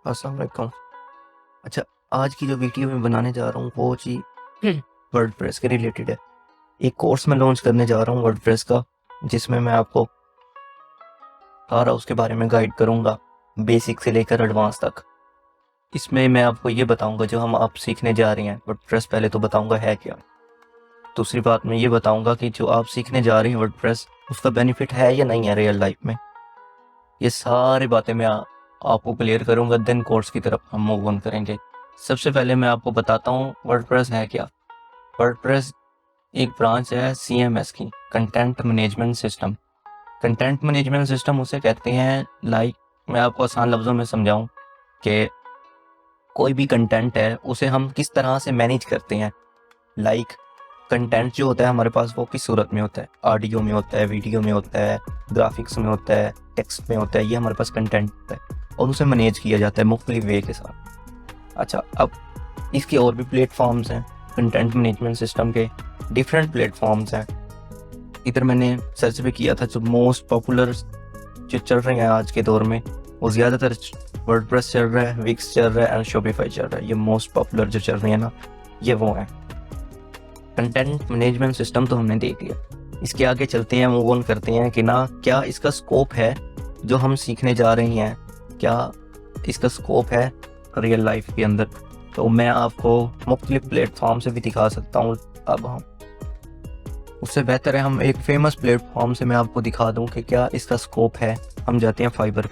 अस्सलाम वालेकुम। अच्छा, आज की जो वीडियो मैं बनाने जा रहा हूँ वो जी वर्डप्रेस के रिलेटेड है। एक कोर्स मैं लॉन्च करने जा रहा हूँ वर्डप्रेस का, जिसमें मैं आपको सारा उसके बारे में गाइड करूँगा, बेसिक से लेकर एडवांस तक। इसमें मैं आपको ये बताऊँगा जो हम आप सीखने जा रहे हैं वर्डप्रेस, पहले तो बताऊँगा है क्या। दूसरी बात मैं ये बताऊँगा कि जो आप सीखने जा रहे हैं वर्डप्रेस, उसका बेनिफिट है या नहीं है रियल लाइफ में। ये सारी बातें मैं आपको क्लियर करूँगा, देन कोर्स की तरफ हम मूव ऑन करेंगे। सबसे पहले मैं आपको बताता हूँ वर्डप्रेस है क्या। वर्डप्रेस एक ब्रांच है CMS की, content management system. Content management system उसे कहते हैं, मैं आपको आसान लफ्ज़ों में समझाऊं कि कोई भी कंटेंट है उसे हम किस तरह से मैनेज करते हैं। कंटेंट जो होता है हमारे पास वो किस सूरत में होता है, ऑडियो में होता है, वीडियो में होता है, ग्राफिक्स में होता है, टेक्स्ट में होता है, ये हमारे पास कंटेंट होता है और उसे मैनेज किया जाता है मुख्तलिफ वे के साथ। अच्छा, अब इसके और भी प्लेटफॉर्म्स हैं कंटेंट मैनेजमेंट सिस्टम के, डिफरेंट प्लेटफॉर्म्स हैं। इधर मैंने सर्च भी किया था, जो मोस्ट पॉपुलर जो चल रहे हैं आज के दौर में वो ज़्यादातर वर्डप्रेस चल रहा है, विक्स चल रहा है एंड शॉपिफाई चल रहा है। ये मोस्ट पॉपुलर जो चल रहे हैं ना, ये वो हैं। कंटेंट मैनेजमेंट सिस्टम तो हमने देख लिया, इसके आगे चलते हैं, मूव ऑन करते हैं कि ना क्या इसका स्कोप है जो हम सीखने जा रहे हैं, क्या इसका स्कोप है रियल लाइफ के अंदर। तो मैं आपको मुख्तलिफ प्लेटफॉर्म से भी दिखा सकता हूँ। अब हम उससे बेहतर है हम एक फेमस प्लेटफॉर्म से मैं आपको दिखा दूं कि क्या इसका स्कोप है। हम जाते हैं फाइबर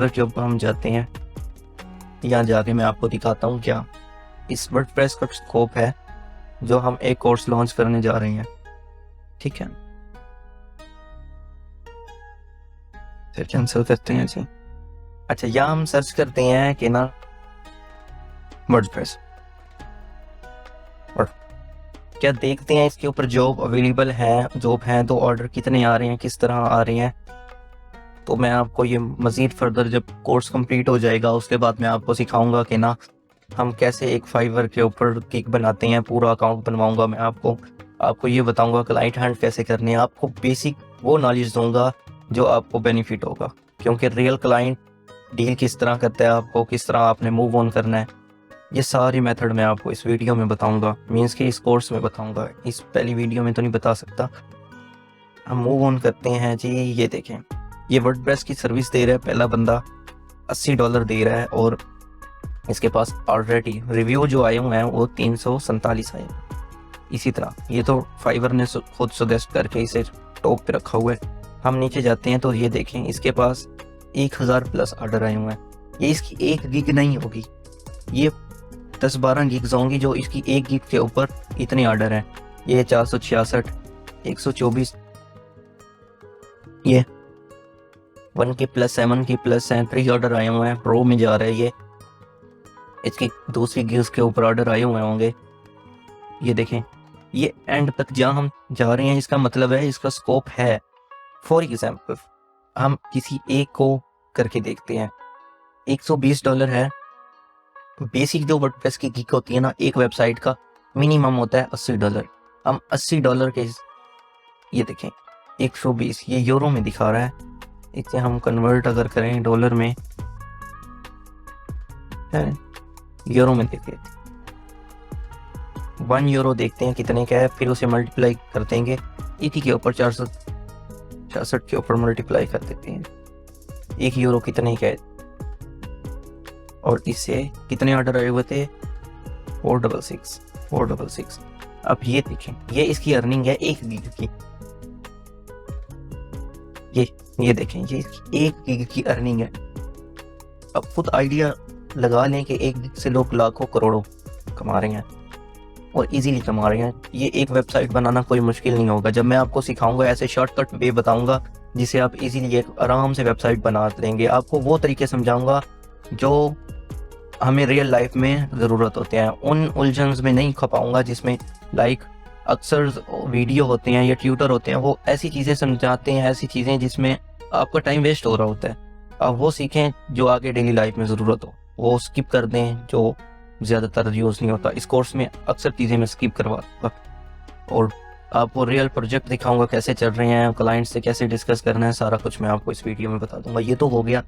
के ऊपर हम जाते हैं, यहाँ जाके मैं आपको दिखाता हूँ क्या इस वर्डप्रेस का स्कोप है जो हम एक कोर्स लॉन्च करने जा रहे हैं। ठीक है, फिर कैंसिल करते हैं जी। अच्छा, यहाँ हम सर्च करते हैं कि ना वर्डप्रेस, और क्या देखते हैं इसके ऊपर जॉब अवेलेबल है, जॉब है तो ऑर्डर कितने आ रहे हैं, किस तरह आ रहे हैं। तो मैं आपको ये मज़ीद फर्दर जब कोर्स कंप्लीट हो जाएगा उसके बाद मैं आपको सिखाऊंगा कि ना हम कैसे एक फाइवर के ऊपर किक बनाते हैं, पूरा अकाउंट बनवाऊंगा मैं आपको ये बताऊंगा क्लाइंट हैंड कैसे करने हैं, आपको बेसिक वो नॉलेज दूंगा जो आपको बेनिफिट होगा, क्योंकि रियल क्लाइंट डील किस तरह करता है, आपको किस तरह आपने मूव ऑन करना है, ये सारी मेथड मैं आपको इस वीडियो में बताऊंगा, मींस कि इस कोर्स में बताऊंगा। इस पहली वीडियो में तो नहीं बता सकता। हम मूव ऑन करते हैं जी। ये देखें, ये वर्डप्रेस की सर्विस दे रहा है पहला बंदा, $80 दे रहा है और इसके पास ऑलरेडी रिव्यू जो आए हुए हैं वो 347 आए। इसी तरह ये तो फाइवर ने खुद सजेस्ट करके इसे टॉप पे रखा हुआ है। हम नीचे जाते हैं तो ये देखें, इसके पास 1000+ ऑर्डर आए हुए हैं। ये इसकी एक गिग नहीं होगी, ये 10-12 गिग्स होंगी जो इसकी एक गिग के ऊपर इतने ऑर्डर हैं। ये 466, 124, ये 1K+ है, 1K+ हैं, 3 ऑर्डर आए हुए हैं, प्रो में जा रहा है ये। इसकी दूसरी गिग्स के ऊपर ऑर्डर आए हुए होंगे। ये देखें, ये एंड तक जहाँ हम जा रहे हैं इसका मतलब है इसका स्कोप है। फॉर एग्जाम्पल हम किसी एक को करके देखते हैं, $120 है। बेसिक जो वर्डप्रेस की गिग होती है ना, एक वेबसाइट का मिनिमम होता है $80। हम $80 के, ये देखें 120, ये यूरो में दिखा रहा है, इसे हम कन्वर्ट अगर करें डॉलर में, यूरो में देख लेते हैं। 1 यूरो देखते हैं कितने का है, फिर उसे मल्टीप्लाई कर देंगे 80 के ऊपर, 466 के ऊपर मल्टीप्लाई कर देते हैं। 1 यूरो कितने का है, और इससे कितने ऑर्डर आए हुए थे, 466। अब ये देखें, ये इसकी अर्निंग है 1 गिग की। ये देखें, ये एक गिग की अर्निंग है। अब खुद आइडिया लगा लें कि 1 गिग से लोग लाखों करोड़ों कमा रहे हैं और इजीली कमा रहे हैं। ये एक वेबसाइट बनाना कोई मुश्किल नहीं होगा। जब मैं आपको सिखाऊंगा ऐसे शॉर्टकट वे बताऊंगा जिसे आप इजीली एक आराम से वेबसाइट बना लेंगे। आपको वो तरीके समझाऊंगा जो हमें रियल लाइफ में ज़रूरत होते हैं, उन उलझन्स में नहीं खपाऊंगा जिसमें अक्सर वीडियो होते हैं या ट्यूटर होते हैं वो ऐसी चीज़ें समझाते हैं, ऐसी चीज़ें जिसमें आपका टाइम वेस्ट हो रहा होता है। आप वो सीखें जो आगे डेली लाइफ में ज़रूरत हो, वो स्किप कर दें जो ज़्यादातर यूज़ नहीं होता। इस कोर्स में अक्सर चीज़ें मैं स्किप करवा दूँगा और आपको रियल प्रोजेक्ट दिखाऊंगा कैसे चल रहे हैं, क्लाइंट से कैसे डिस्कस करना है, सारा कुछ मैं आपको इस वीडियो में बता दूंगा। ये तो हो गया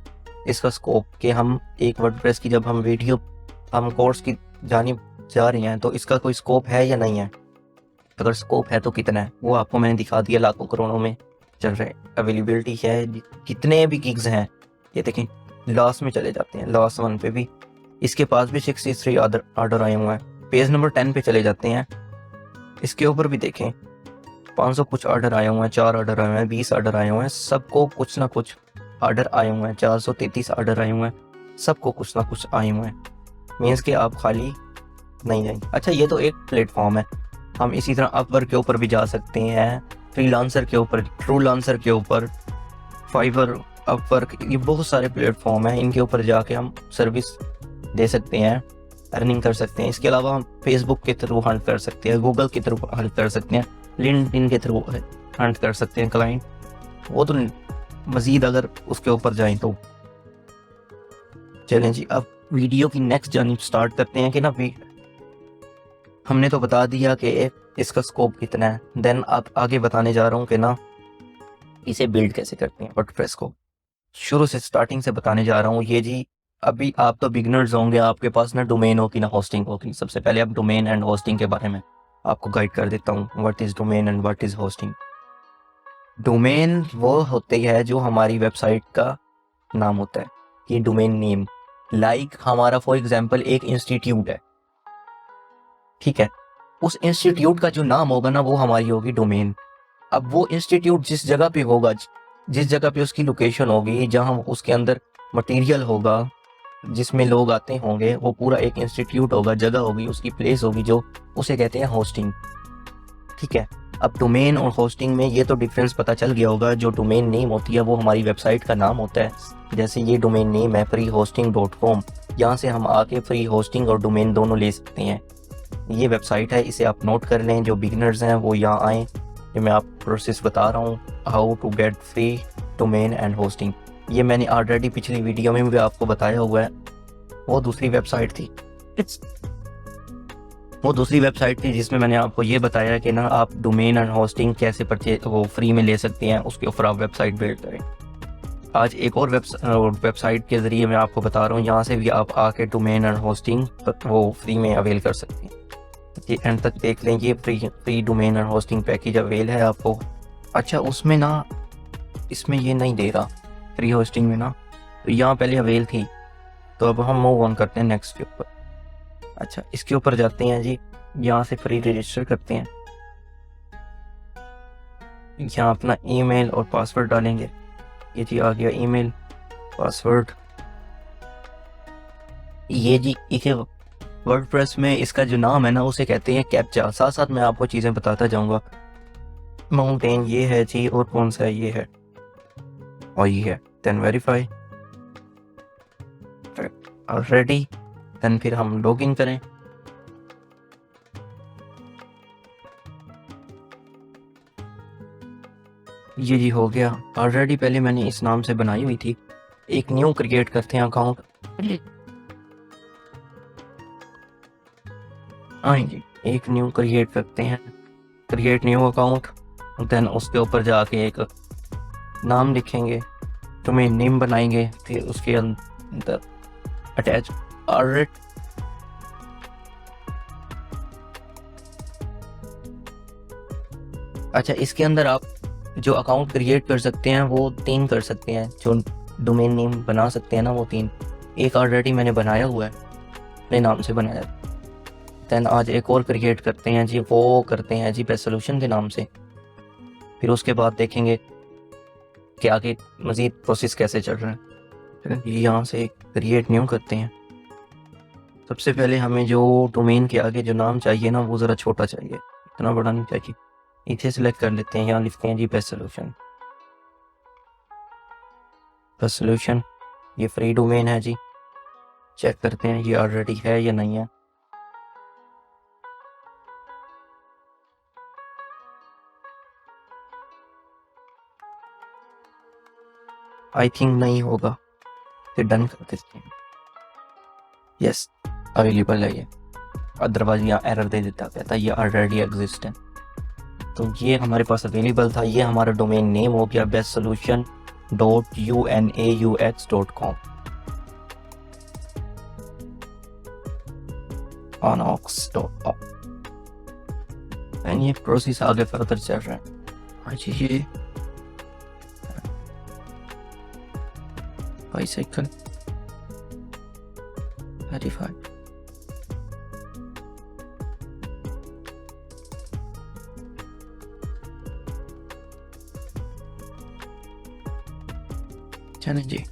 इसका स्कोप कि हम एक वर्डप्रेस की जब हम कोर्स की जानिब जा रहे हैं तो इसका कोई स्कोप है या नहीं है। अगर स्कोप है तो कितना है वो आपको मैंने दिखा दिया, लाखों करोड़ों में चल रहे हैं। अवेलेबिलिटी है, कितने भी गिग्स हैं, ये देखें लास्ट में चले जाते हैं, लास्ट 1 पे भी इसके पास भी 63 ऑर्डर आए हुए हैं। पेज नंबर 10 पे चले जाते हैं, इसके ऊपर भी देखें 500 कुछ ऑर्डर आए हुए हैं, 4 ऑर्डर आए हुए हैं, 20 ऑर्डर आए हुए हैं, सबको कुछ ना कुछ ऑर्डर आए हुए हैं, 433 ऑर्डर आए हुए हैं, सबको कुछ ना कुछ आए हुए हैं। मीन्स कि आप खाली नहीं जाएंगे। अच्छा, ये तो एक प्लेटफॉर्म है, हम इसी तरह अपवर्क के ऊपर भी जा सकते हैं, फ्रीलांसर के ऊपर, ट्रूलांसर के ऊपर, फाइवर, अपवर्क, ये बहुत सारे प्लेटफॉर्म हैं, इनके ऊपर जाके हम सर्विस दे सकते हैं, अर्निंग कर सकते हैं। इसके अलावा हम फेसबुक के थ्रू हंट कर सकते हैं, गूगल के थ्रू हंट कर सकते हैं, लिंक्डइन के थ्रू हंट कर सकते हैं क्लाइंट। वो तो मजीद अगर उसके ऊपर जाएं तो चलें जी, अब वीडियो की नेक्स्ट जर्नी स्टार्ट करते हैं कि ना। हमने तो बता दिया कि इसका स्कोप कितना है, देन अब आगे बताने जा रहा हूँ कि ना इसे बिल्ड कैसे करते हैं वर्डप्रेस को। शुरू से स्टार्टिंग से बताने जा रहा हूँ। ये जी अभी आप तो बिगनर्स होंगे, आपके पास ना डोमेन होगी ना होस्टिंग होगी। सबसे पहले आप डोमेन एंड होस्टिंग के बारे में आपको गाइड कर देता हूँ, what is domain and what is hosting. Domain वो होती है जो हमारी वेबसाइट का नाम होता है, ये डोमेन नेम। लाइक हमारा फॉर एग्जांपल एक इंस्टीट्यूट है, ठीक है, उस इंस्टीट्यूट का जो नाम होगा ना वो हमारी होगी डोमेन। अब वो इंस्टीट्यूट जिस जगह पे होगा, जिस जगह पे उसकी लोकेशन होगी, जहां उसके अंदर मटेरियल होगा, जिसमें लोग आते होंगे, वो पूरा एक इंस्टीट्यूट होगा, जगह होगी, उसकी प्लेस होगी, जो उसे कहते हैं होस्टिंग। ठीक है, अब डोमेन और होस्टिंग में ये तो डिफरेंस पता चल गया होगा। जो डोमेन नेम होती है वो हमारी वेबसाइट का नाम होता है, जैसे ये डोमेन नेम है freehosting.com, यहाँ से हम आके फ्री होस्टिंग और डोमेन दोनों ले सकते हैं। ये वेबसाइट है, इसे आप नोट कर लें। जो बिगनर्स हैं वो यहाँ आएँ, जो मैं आप प्रोसेस बता रहा हूँ, how to get free domain and hosting. ये मैंने ऑलरेडी पिछली वीडियो में भी आपको बताया हुआ है। वो दूसरी वेबसाइट थी जिसमें मैंने आपको ये बताया कि ना आप डोमेन एंड होस्टिंग कैसे वो फ्री में ले सकते हैं, उसके ऊपर आप वेबसाइट बिल्ड करें। आज एक और वेबसाइट के ज़रिए मैं आपको बता रहा हूँ, यहाँ से भी आप आके डोमेन एंड होस्टिंग वो फ्री में अवेल कर सकते हैं। ये एंड तक देख लें, ये free domain and hosting package avail है आपको। अच्छा, उसमें ना इसमें ये नहीं दे रहा फ्री होस्टिंग में ना, तो यहाँ पहले अवेल थी, तो अब हम मूव ऑन करते हैं नेक्स्ट के ऊपर। अच्छा, इसके ऊपर जाते हैं जी, यहाँ से फ्री रजिस्टर करते हैं, यहाँ अपना ईमेल और पासवर्ड डालेंगे। ये जी आ गया ईमेल पासवर्ड। ये जी इसे वर्डप्रेस में इसका जो नाम है ना उसे कहते हैं कैप्चा। साथ साथ मैं आपको चीज़ें बताता जाऊंगा। माउंटेन ये है जी, और कौन सा है, ये है और ये है। देन वेरीफाई ऑलरेडी, देन फिर हम लॉगिन करें। ये जी हो गया ऑलरेडी, पहले मैंने इस नाम से बनाई हुई थी। एक न्यू क्रिएट करते हैं अकाउंट। आएंगे एक न्यू क्रिएट करते हैं, क्रिएट न्यू अकाउंट। देन उसके ऊपर जाके एक नाम लिखेंगे, डोमेन नेम बनाएंगे, फिर उसके अंदर अटैच ऑलरेडी। अच्छा, इसके अंदर आप जो अकाउंट क्रिएट कर सकते हैं वो 3 कर सकते हैं, जो डोमेन नेम बना सकते हैं ना वो 3। एक ऑलरेडी मैंने बनाया हुआ है, अपने नाम से बनाया। देन आज एक और क्रिएट करते हैं जी, वो करते हैं जी बेस्ट सोल्यूशन के नाम से। फिर उसके बाद देखेंगे कि आगे मज़ीद प्रोसेस कैसे चल रहा है। यहाँ से क्रिएट न्यू करते हैं। सबसे पहले हमें जो डोमेन के आगे जो नाम चाहिए ना वो ज़रा छोटा चाहिए, इतना बड़ा नहीं चाहिए। इसे सिलेक्ट कर लेते हैं, यहाँ लिखते हैं जी बेस्ट सोल्यूशन। बेस्ट सोल्यूशन ये फ्री डोमेन है जी, चेक करते हैं ये ऑलरेडी है या नहीं है। आई थिंक नहीं होगा, फिर डन कर देते हैं। यस, अवेलेबल है ये, अदरवाइज यहाँ एरर दे देता, कहता है ये ऑलरेडी एग्जिस्ट है। तो ये हमारे पास अवेलेबल था। ये हमारा डोमेन नेम हो गया bestsolution.unaux.com onox.com एंड ये प्रोसेस आगे फर्दर चल रहा है। अच्छा ये बाइसाइकिल वेरीफाई चलें जी,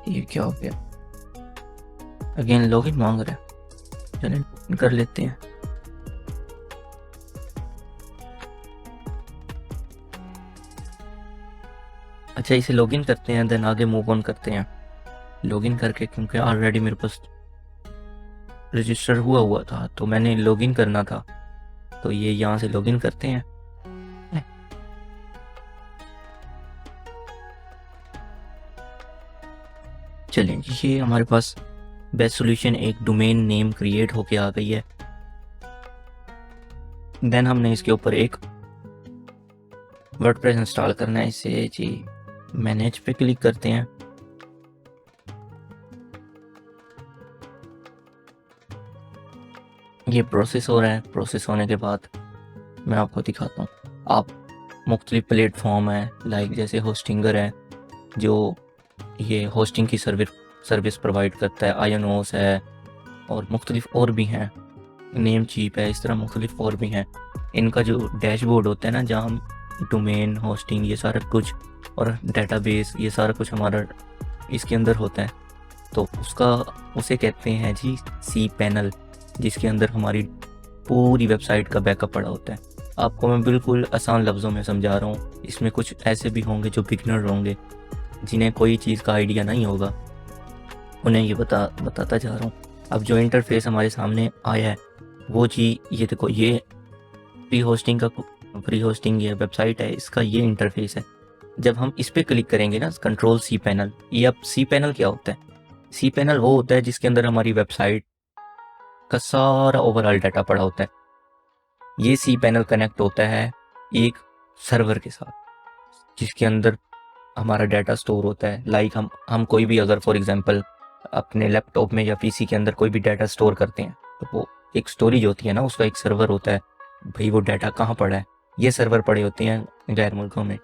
ये क्या हो गया, अगेन लॉगिन मांग रहा है। चलें कर लेते हैं। अच्छा इसे लॉगिन करते हैं, देन आगे मूव ऑन करते हैं। लॉगिन करके, क्योंकि ऑलरेडी मेरे पास रजिस्टर हुआ था तो मैंने लॉगिन करना था, तो ये यहाँ से लॉगिन करते हैं। चलें ये हमारे पास बेस्ट सॉल्यूशन एक डोमेन नेम क्रिएट होके आ गई है। देन हमने इसके ऊपर एक वर्डप्रेस इंस्टॉल करना है। इसे जी मैनेज पे क्लिक करते हैं। ये प्रोसेस हो रहा है। प्रोसेस होने के बाद मैं आपको दिखाता हूँ। आप मुख्तलिफ प्लेटफॉर्म है, लाइक जैसे होस्टिंगर है जो ये होस्टिंग की सर्विस प्रोवाइड करता है, आयोनोस है और मुख्तलिफ और भी हैं, नेम चीप है, इस तरह मुख्तलिफ और भी हैं। इनका जो डैशबोर्ड होता है ना, जहाँ हम डोमेन होस्टिंग ये सारा कुछ और डेटाबेस ये सारा कुछ हमारा इसके अंदर होता है, तो उसे कहते हैं जी सी पैनल, जिसके अंदर हमारी पूरी वेबसाइट का बैकअप पड़ा होता है। आपको मैं बिल्कुल आसान लफ्ज़ों में समझा रहा हूँ। इसमें कुछ ऐसे भी होंगे जो बिगनर होंगे, जिन्हें कोई चीज़ का आइडिया नहीं होगा, उन्हें ये बताता जा रहा हूँ। अब जो इंटरफेस हमारे सामने आया है वो जी, ये देखो, ये प्री होस्टिंग ये वेबसाइट है, इसका ये इंटरफेस है। जब हम इस पर क्लिक करेंगे ना, कंट्रोल सी पैनल, ये अब सी पैनल क्या होता है? सी पैनल वो होता है जिसके अंदर हमारी वेबसाइट का सारा ओवरऑल डाटा पड़ा होता है। ये सी पैनल कनेक्ट होता है एक सर्वर के साथ, जिसके अंदर हमारा डाटा स्टोर होता है। लाइक हम कोई भी अगर फॉर एग्जांपल अपने लैपटॉप में या पीसी के अंदर कोई भी डाटा स्टोर करते हैं, तो वो एक स्टोरेज होती है ना, उसका एक सर्वर होता है। भाई वो डाटा कहाँ पड़ा है? ये सर्वर पड़े होते हैं गैर मुल्कों में,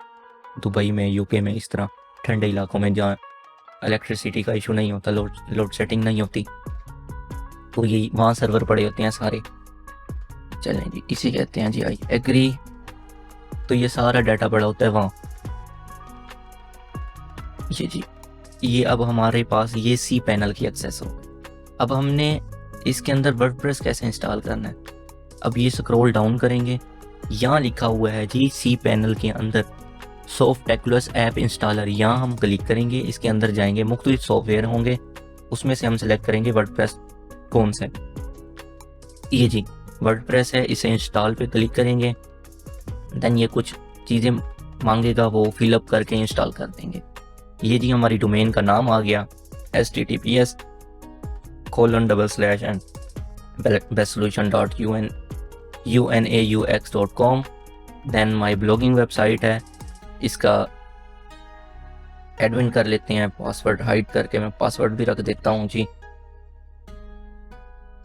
दुबई में, यूके में, इस तरह ठंडे इलाकों में जहाँ इलेक्ट्रिसिटी का इशू नहीं होता, लोड सेटिंग नहीं होती, तो ये वहाँ सर्वर पड़े होते हैं सारे। चलें जी, इसे कहते हैं जी आई एग्री। तो ये सारा डाटा पड़ा होता है वहाँ। ये जी, ये अब हमारे पास ये सी पैनल की एक्सेस हो गई। अब हमने इसके अंदर वर्डप्रेस कैसे इंस्टॉल करना है? अब ये स्क्रॉल डाउन करेंगे, यहाँ लिखा हुआ है जी सी पैनल के अंदर सॉफ्टेक्लस ऐप इंस्टॉलर, यहाँ हम क्लिक करेंगे। इसके अंदर जाएंगे, मुख्तलिफ सॉफ्टवेयर होंगे, उसमें से हम सेलेक्ट करेंगे वर्डप्रेस कौन सा है। ये जी वर्डप्रेस है, इसे इंस्टॉल पे क्लिक करेंगे। देन ये कुछ चीज़ें मांगेगा, वो फिलअप करके इंस्टॉल कर देंगे। ये जी हमारी डोमेन का नाम आ गया https://bestsolution.unaux.com। देन माई ब्लॉगिंग वेबसाइट है, इसका एडमिन कर लेते हैं। पासवर्ड हाइड करके मैं पासवर्ड भी रख देता हूँ जी,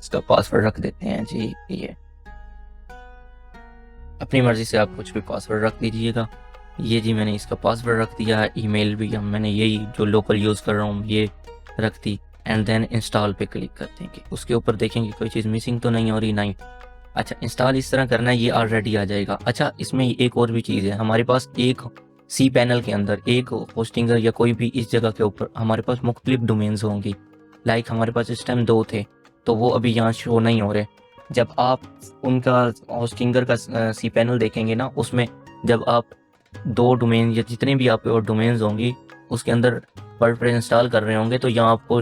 इसका पासवर्ड रख देते हैं जी। ये अपनी मर्जी से आप कुछ भी पासवर्ड रख दीजिएगा। ये जी मैंने इसका पासवर्ड रख दिया है। ईमेल भी मैंने यही जो लोकल यूज़ कर रहा हूँ ये रख दी। एंड देन इंस्टॉल पे क्लिक कर देंगे। उसके ऊपर देखेंगे कोई चीज़ मिसिंग तो नहीं हो रही, नहीं। अच्छा, इंस्टॉल इस तरह करना है, ये ऑलरेडी आ जाएगा। अच्छा, इसमें एक और भी चीज़ है, हमारे पास एक सी पैनल के अंदर एक होस्टिंगर या कोई भी इस जगह के ऊपर हमारे पास मुख्तलिफ डोमेन्स होंगी। लाइक हमारे पास इस टाइम 2 थे, तो वो अभी यहाँ शो नहीं हो रहे। जब आप उनका होस्टिंगर का सी पैनल देखेंगे ना, उसमें जब आप 2 डोमेन या जितने भी आप और डोमेन्स होंगी उसके अंदर वर्डप्रेस इंस्टॉल कर रहे होंगे, तो यहाँ आपको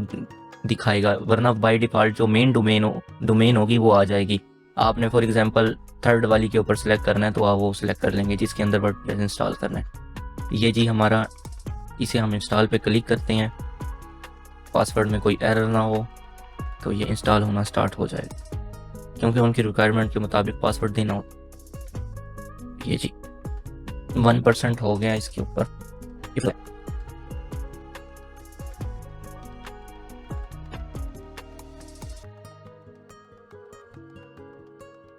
दिखाएगा, वरना बाय डिफ़ॉल्ट जो मेन डोमेन होगी वो आ जाएगी। आपने फॉर एग्जांपल 3rd वाली के ऊपर सेलेक्ट करना है, तो आप वो सिलेक्ट कर लेंगे जिसके अंदर वर्डप्रेस इंस्टॉल करना है। ये जी हमारा, इसे हम इंस्टॉल पे क्लिक करते हैं। पासवर्ड में कोई एरर ना हो तो ये इंस्टॉल होना स्टार्ट हो जाएगा। क्योंकि उनकी रिक्वायरमेंट के मुताबिक पासवर्ड देना होता। ये जी 1% हो गया इसके ऊपर।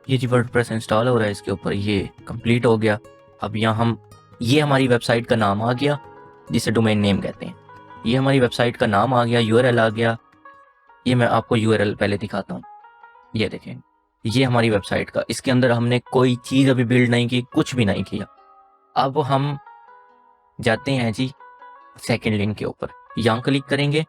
ये जी वर्डप्रेस इंस्टॉल हो रहा है इसके ऊपर, ये कंप्लीट हो गया। अब यहाँ ये हमारी वेबसाइट का नाम आ गया जिसे डोमेन नेम कहते हैं। ये हमारी वेबसाइट का नाम आ गया, यूआरएल आ गया। ये मैं आपको यूआरएल पहले दिखाता हूँ। ये देखें, ये हमारी वेबसाइट का, इसके अंदर हमने कोई चीज़ अभी बिल्ड नहीं की, कुछ भी नहीं किया। अब हम जाते हैं जी सेकंड लिंक के ऊपर, यहाँ क्लिक करेंगे।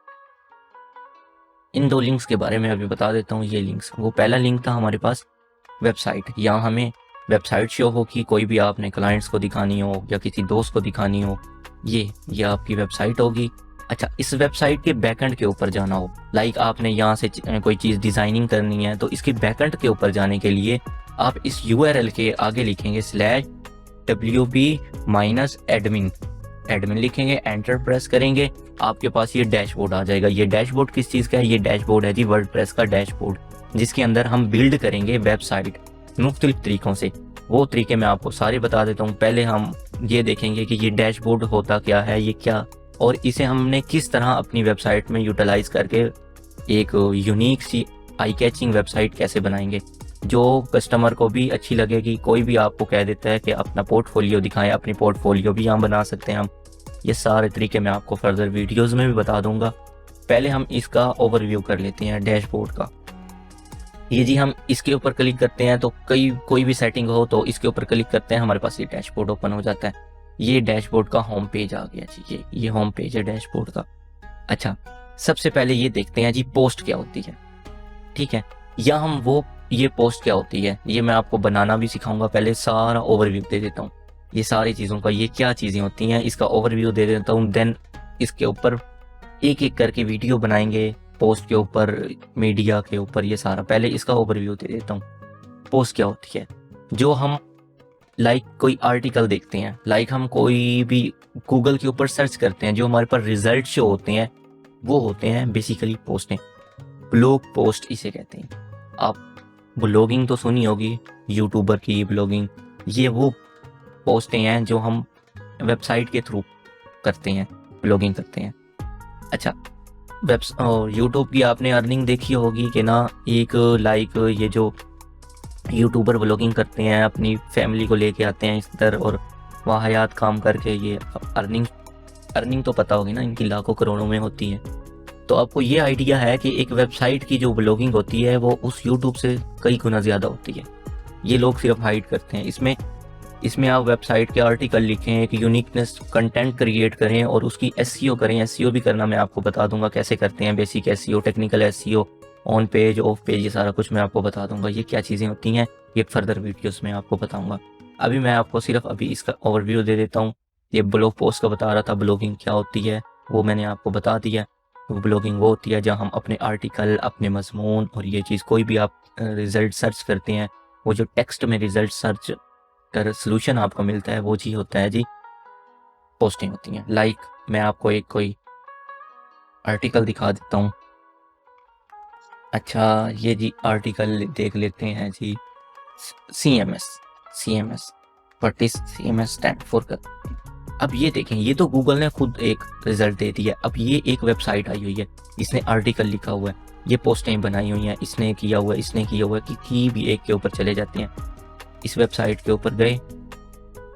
इन 2 लिंक्स के बारे में अभी बता देता हूँ। ये लिंक्स, वो पहला लिंक था हमारे पास वेबसाइट, यहाँ हमें वेबसाइट शो हो कि कोई भी आपने क्लाइंट्स को दिखानी हो या किसी दोस्त को दिखानी हो, ये आपकी वेबसाइट होगी। अच्छा, इस वेबसाइट के बैकएंड के ऊपर जाना हो, लाइक आपने यहाँ से कोई चीज़ डिज़ाइनिंग करनी है, तो इसके बैकएंड के ऊपर जाने के लिए आप इस यूआरएल के आगे लिखेंगे /wp-admin, एडमिन लिखेंगे, एंटर प्रेस करेंगे, आपके पास ये डैशबोर्ड आ जाएगा। ये डैशबोर्ड किस चीज़ का है? ये डैशबोर्ड है जी वर्डप्रेस का डैशबोर्ड, जिसके अंदर हम बिल्ड करेंगे वेबसाइट मुख्तलिफ तरीकों से। वो तरीके मैं आपको सारे बता देता हूँ। पहले हम ये देखेंगे कि ये डैशबोर्ड होता क्या है, ये क्या, और इसे हमने किस तरह अपनी वेबसाइट में यूटिलाइज करके एक यूनिक सी आई कैचिंग वेबसाइट कैसे बनाएंगे जो कस्टमर को भी अच्छी लगेगी। कोई भी आपको कह देता है कि अपना पोर्टफोलियो दिखाएं, अपनी पोर्टफोलियो भी यहाँ बना सकते हैं हम। ये सारे तरीके मैं आपको फर्दर वीडियोज़ में भी बता दूंगा। पहले हम इसका ओवरव्यू कर लेते हैं डैशबोर्ड का। ये जी हम इसके ऊपर क्लिक करते हैं तो कोई भी सेटिंग हो तो इसके ऊपर क्लिक करते हैं, हमारे पास ये डैशबोर्ड ओपन हो जाता है। ये डैशबोर्ड का होम पेज आ गया जी, ये होम पेज है डैशबोर्ड का। अच्छा, सबसे पहले ये देखते हैं जी पोस्ट क्या होती है। ठीक है, या हम ये पोस्ट क्या होती है ये मैं आपको बनाना भी सिखाऊंगा। पहले सारा ओवरव्यू दे देता हूँ ये सारी चीज़ों का, ये क्या चीज़ें होती हैं इसका ओवरव्यू दे देता हूँ। देन इसके ऊपर एक एक करके वीडियो बनाएंगे, पोस्ट के ऊपर, मीडिया के ऊपर, ये सारा। पहले इसका ओवरव्यू दे देता हूँ। पोस्ट क्या होती है? जो हम लाइक कोई आर्टिकल देखते हैं, लाइक हम कोई भी गूगल के ऊपर सर्च करते हैं, जो हमारे पास रिजल्ट शो होते हैं वो होते हैं बेसिकली पोस्टें। ब्लॉग पोस्ट इसे कहते हैं। आप ब्लॉगिंग तो सुनी होगी, यूट्यूबर की ब्लॉगिंग, ये वो पोस्टें हैं जो हम वेबसाइट के थ्रू करते हैं, ब्लॉगिंग करते हैं। अच्छा, यूट्यूब की आपने अर्निंग देखी होगी कि ना, एक लाइक ये जो यूट्यूबर ब्लॉगिंग करते हैं अपनी फैमिली को लेके आते हैं इधर और वहाँ हयात काम करके, ये अर्निंग तो पता होगी ना इनकी, लाखों करोड़ों में होती है। तो आपको ये आइडिया है कि एक वेबसाइट की जो ब्लॉगिंग होती है वो उस यूट्यूब से कई गुना ज़्यादा होती है। ये लोग सिर्फ हाइड करते हैं। इसमें आप वेबसाइट के आर्टिकल लिखें, एक यूनिकनेस कंटेंट क्रिएट करें और उसकी एसईओ करें। एसईओ भी करना मैं आपको बता दूंगा कैसे करते हैं, basic SEO, technical SEO, on page, of page, ये सारा कुछ मैं आपको बता दूंगा। ये क्या चीज़ें होती हैं ये फर्दर वीडियोस में आपको बताऊंगा। अभी मैं आपको सिर्फ इसका ओवरव्यू दे देता हूँ। ये ब्लॉग पोस्ट का बता रहा था, ब्लॉगिंग क्या होती है वो मैंने आपको बता दिया। वो ब्लॉगिंग वो होती है जहाँ हम अपने आर्टिकल, अपने मजमून और ये चीज़, कोई भी आप रिजल्ट सर्च करते हैं, वो जो टेक्स्ट में रिजल्ट सर्च कर सोल्यूशन आपको मिलता है, वो चीज़ होता है जी पोस्टिंग होती हैं। लाइक मैं आपको एक कोई आर्टिकल दिखा देता हूँ। अच्छा, ये जी आर्टिकल देख लेते हैं जी, CMS, what is CMS stand for कर। अब ये देखें, ये तो गूगल ने खुद एक रिजल्ट दे दिया। अब ये एक वेबसाइट आई हुई है, इसने आर्टिकल लिखा हुआ है, ये पोस्टें बनाई हुई हैं, इसने किया हुआ है कि भी एक के ऊपर चले जाते हैं। इस वेबसाइट के ऊपर गए,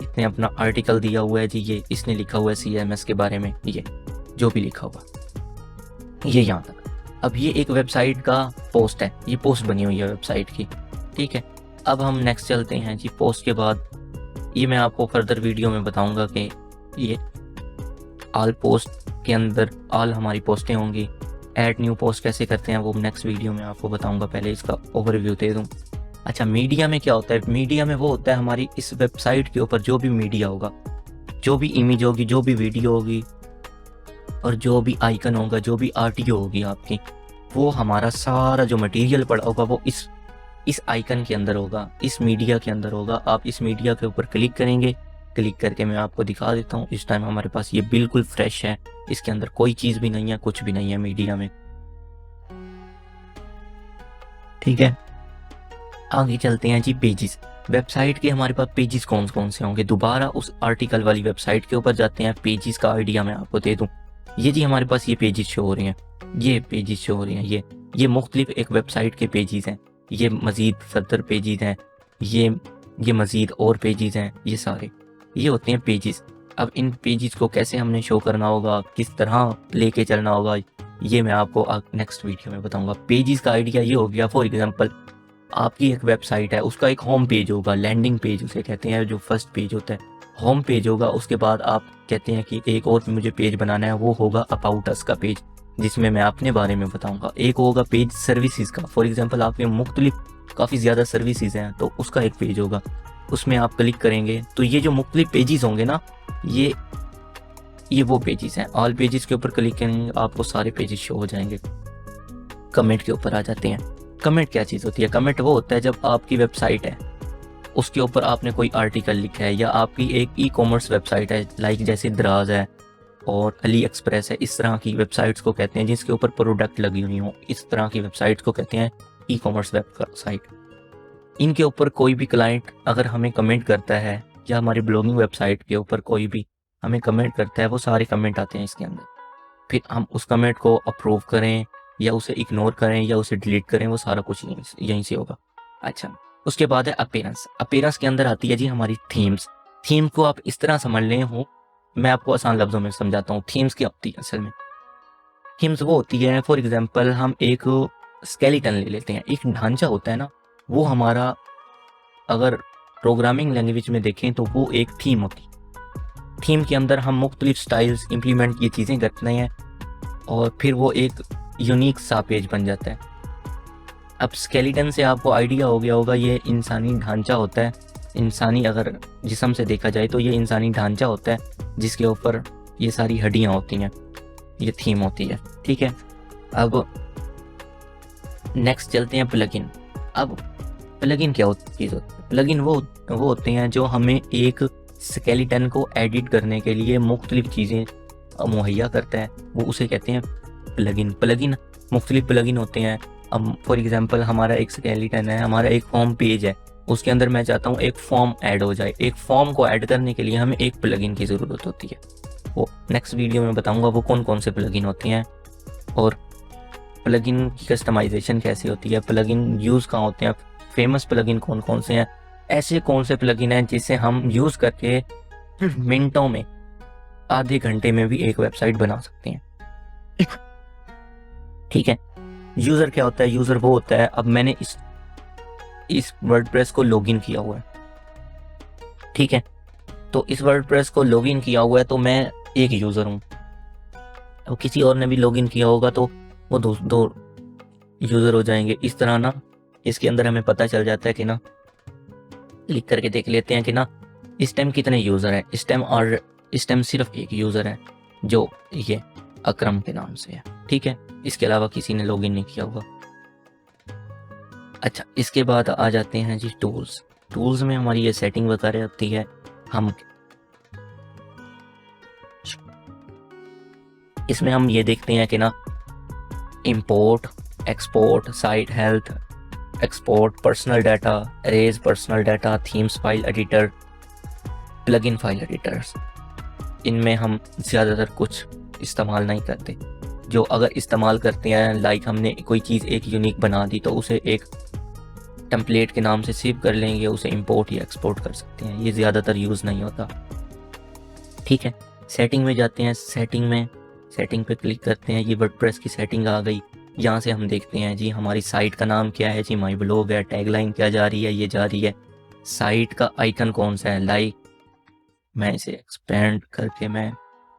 इसने अपना आर्टिकल दिया हुआ है जी, ये इसने लिखा हुआ है CMS के बारे में, ये जो भी लिखा हुआ ये यहाँ तक। अब ये एक वेबसाइट का पोस्ट है, ये पोस्ट बनी हुई है वेबसाइट की। ठीक है, अब हम नेक्स्ट चलते हैं जी। पोस्ट के बाद ये मैं आपको फर्दर वीडियो में बताऊंगा कि ये ऑल पोस्ट के अंदर ऑल हमारी पोस्टें होंगी। ऐड न्यू पोस्ट कैसे करते हैं वो नेक्स्ट वीडियो में आपको बताऊंगा, पहले इसका ओवरव्यू दे दूं। अच्छा, मीडिया में क्या होता है? मीडिया में वो होता है हमारी इस वेबसाइट के ऊपर जो भी मीडिया होगा, जो भी इमेज होगी, जो भी वीडियो होगी और जो भी आइकन होगा, जो भी आरटीओ होगी आपकी, वो हमारा सारा जो मटेरियल पड़ा होगा वो इस आइकन के अंदर होगा, इस मीडिया के अंदर होगा। आप इस मीडिया के ऊपर क्लिक करेंगे, क्लिक करके मैं आपको दिखा देता हूँ। इस टाइम हमारे पास ये बिल्कुल फ्रेश है, इसके अंदर कोई चीज़ भी नहीं है, कुछ भी नहीं है मीडिया में। ठीक है, आगे चलते हैं जी पेजेस। वेबसाइट के हमारे पास पेजेस कौन कौन से होंगे, दोबारा उस आर्टिकल वाली वेबसाइट के ऊपर जाते हैं। पेजेस का आइडिया मैं आपको दे दूं, ये जी हमारे पास ये पेजेस शो हो रहे हैं, ये पेजेस शो हो रहे हैं, ये मुख्तलिफ एक वेबसाइट के पेजेस हैं, ये मज़ीद फर्दर पेजेस हैं, ये मज़ीद और पेजेस हैं, ये सारे ये होते हैं पेजेस। अब इन पेजेस को कैसे हमने शो करना होगा, किस तरह लेके चलना होगा, ये मैं आपको नेक्स्ट वीडियो में बताऊंगा। पेजेस का आइडिया ये हो गया, फॉर एग्जांपल आपकी एक वेबसाइट है, उसका एक होम पेज होगा, लैंडिंग पेज उसे कहते हैं, जो फर्स्ट पेज होता है होम पेज होगा। उसके बाद आप कहते हैं कि एक और मुझे पेज बनाना है, वो होगा अबाउट अस का पेज, जिसमें मैं अपने बारे में बताऊंगा। एक होगा पेज सर्विसेज का, फॉर एग्जांपल आपके मुख्तलिफ काफ़ी ज़्यादा सर्विसेज हैं तो उसका एक पेज होगा, उसमें आप क्लिक करेंगे तो ये जो मुख्तलिफ पेजेस होंगे ना, ये वो पेजेस हैं। ऑल पेजेस के ऊपर क्लिक करेंगे आपको सारे पेजेस शो हो जाएंगे। कमेंट के ऊपर आ जाते हैं। कमेंट क्या चीज़ होती है? कमेंट वो होता है जब आपकी वेबसाइट है, उसके ऊपर आपने कोई आर्टिकल लिखा है, या आपकी एक ई कॉमर्स वेबसाइट है, लाइक जैसे दराज है और अली एक्सप्रेस है, इस तरह की वेबसाइट्स को कहते हैं जिसके ऊपर प्रोडक्ट लगी हुई हों, इस तरह की वेबसाइट्स को कहते हैं ई कॉमर्स वेबसाइट। इनके ऊपर कोई भी क्लाइंट अगर हमें कमेंट करता है, या हमारी ब्लॉगिंग वेबसाइट के ऊपर कोई भी हमें कमेंट करता है, वो सारे कमेंट आते हैं इसके अंदर। फिर हम उस कमेंट को अप्रूव करें या उसे इग्नोर करें या उसे डिलीट करें, वो सारा कुछ यहीं से होगा। अच्छा, उसके बाद है अपीयरेंस। अपीयरेंस के अंदर आती है जी हमारी थीम्स। थीम को आप इस तरह समझ लें हो, मैं आपको आसान लफ्जों में समझाता हूँ। थीम्स क्या होती है असल में? थीम्स वो होती है, फॉर एग्जांपल हम एक स्केलेटन ले लेते हैं, एक ढांचा होता है ना, वो हमारा अगर प्रोग्रामिंग लैंग्वेज में देखें तो वो एक थीम होती है। थीम के अंदर हम मुख्तलिफ स्टाइल्स इम्प्लीमेंट ये चीज़ें करते हैं और फिर वो एक यूनिक सा पेज बन जाता है। अब स्केलेटन से आपको आइडिया हो गया होगा, ये इंसानी ढांचा होता है। इंसानी अगर जिस्म से देखा जाए तो ये इंसानी ढांचा होता है जिसके ऊपर ये सारी हड्डियाँ होती हैं, ये थीम होती है। ठीक है, अब नेक्स्ट चलते हैं प्लगइन। अब प्लगइन क्या चीज़ होती है? प्लगइन वो होते हैं जो हमें एक स्केलेटन को एडिट करने के लिए मुख्तलिफ चीज़ें मुहैया करता है, वो उसे कहते हैं प्लगइन। प्लगइन मुख्तलिफ प्लगइन होते हैं। अब फॉर एग्जांपल हमारा एक स्केलेटन है, हमारा एक होम पेज है, उसके अंदर मैं चाहता हूँ एक फॉर्म ऐड हो जाए। एक फॉर्म को ऐड करने के लिए हमें एक प्लगइन की ज़रूरत होती है, वो नेक्स्ट वीडियो में बताऊँगा वो कौन कौन से प्लगइन होती हैं और प्लगइन की कस्टमाइजेशन कैसे होती है, प्लगइन यूज़ कहाँ होते हैं, फेमस प्लगइन कौन कौन से हैं, ऐसे कौन से प्लगइन हैं जिसे हम यूज़ करके मिनटों में, आधे घंटे में भी एक वेबसाइट बना सकते हैं। ठीक है, यूज़र क्या होता है? यूज़र वो होता है, अब मैंने इस वर्डप्रेस को लॉगिन किया हुआ है, ठीक है, तो इस वर्डप्रेस को लॉगिन किया हुआ है तो मैं एक यूज़र हूँ। अब किसी और ने भी लॉगिन किया होगा तो वो दो यूज़र हो जाएंगे। इस तरह ना इसके अंदर हमें पता चल जाता है कि ना, क्लिक करके देख लेते हैं कि ना इस टाइम कितने यूज़र हैं। इस टाइम सिर्फ एक यूज़र है जो ये अकरम के नाम से है, ठीक है, इसके अलावा किसी ने लॉगिन नहीं किया होगा। अच्छा, इसके बाद आ जाते हैं जी टूल्स। टूल्स में हमारी ये सेटिंग वगैरह होती है। हम इसमें हम ये देखते हैं कि ना import, export, site health, export, personal data, arrays personal data, themes file editor, plugin file editors. इनमें हम ज़्यादातर कुछ इस्तेमाल नहीं करते। जो अगर इस्तेमाल करते हैं, लाइक हमने कोई चीज़ एक यूनिक बना दी तो उसे एक टेम्पलेट के नाम से सेव कर लेंगे, उसे इंपोर्ट या एक्सपोर्ट कर सकते हैं। ये ज़्यादातर यूज़ नहीं होता। ठीक है, सेटिंग में जाते हैं। सेटिंग पे क्लिक करते हैं, ये वर्डप्रेस की सेटिंग आ गई। यहाँ से हम देखते हैं जी हमारी साइट का नाम क्या है, जी माई ब्लॉग है, टैगलाइन क्या जा रही है, ये जा रही है। साइट का आइकन कौन सा है, लाइक मैं इसे एक्सपेंड करके मैं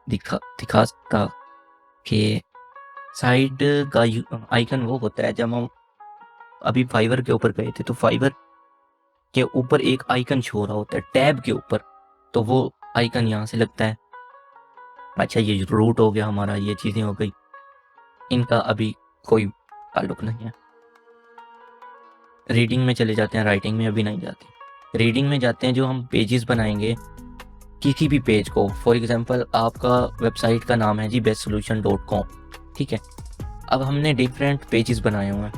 दिखा सकता कि साइट का आइकन वो होता है, जब हम अभी फाइवर के ऊपर गए थे तो फाइवर के ऊपर एक आइकन शो रहा होता है टैब के ऊपर, तो वो आइकन यहाँ से लगता है। अच्छा, ये रूट हो गया हमारा, ये चीज़ें हो गई, इनका अभी कोई ताल्लुक नहीं है। रीडिंग में चले जाते हैं, राइटिंग में अभी नहीं जाते। रीडिंग में जाते हैं, जो हम पेजेस बनाएंगे किसी भी पेज को। फॉर एग्जांपल आपका वेबसाइट का नाम है जी bestsolution.com, ठीक है। अब हमने डिफरेंट पेजेस बनाए हुए हैं,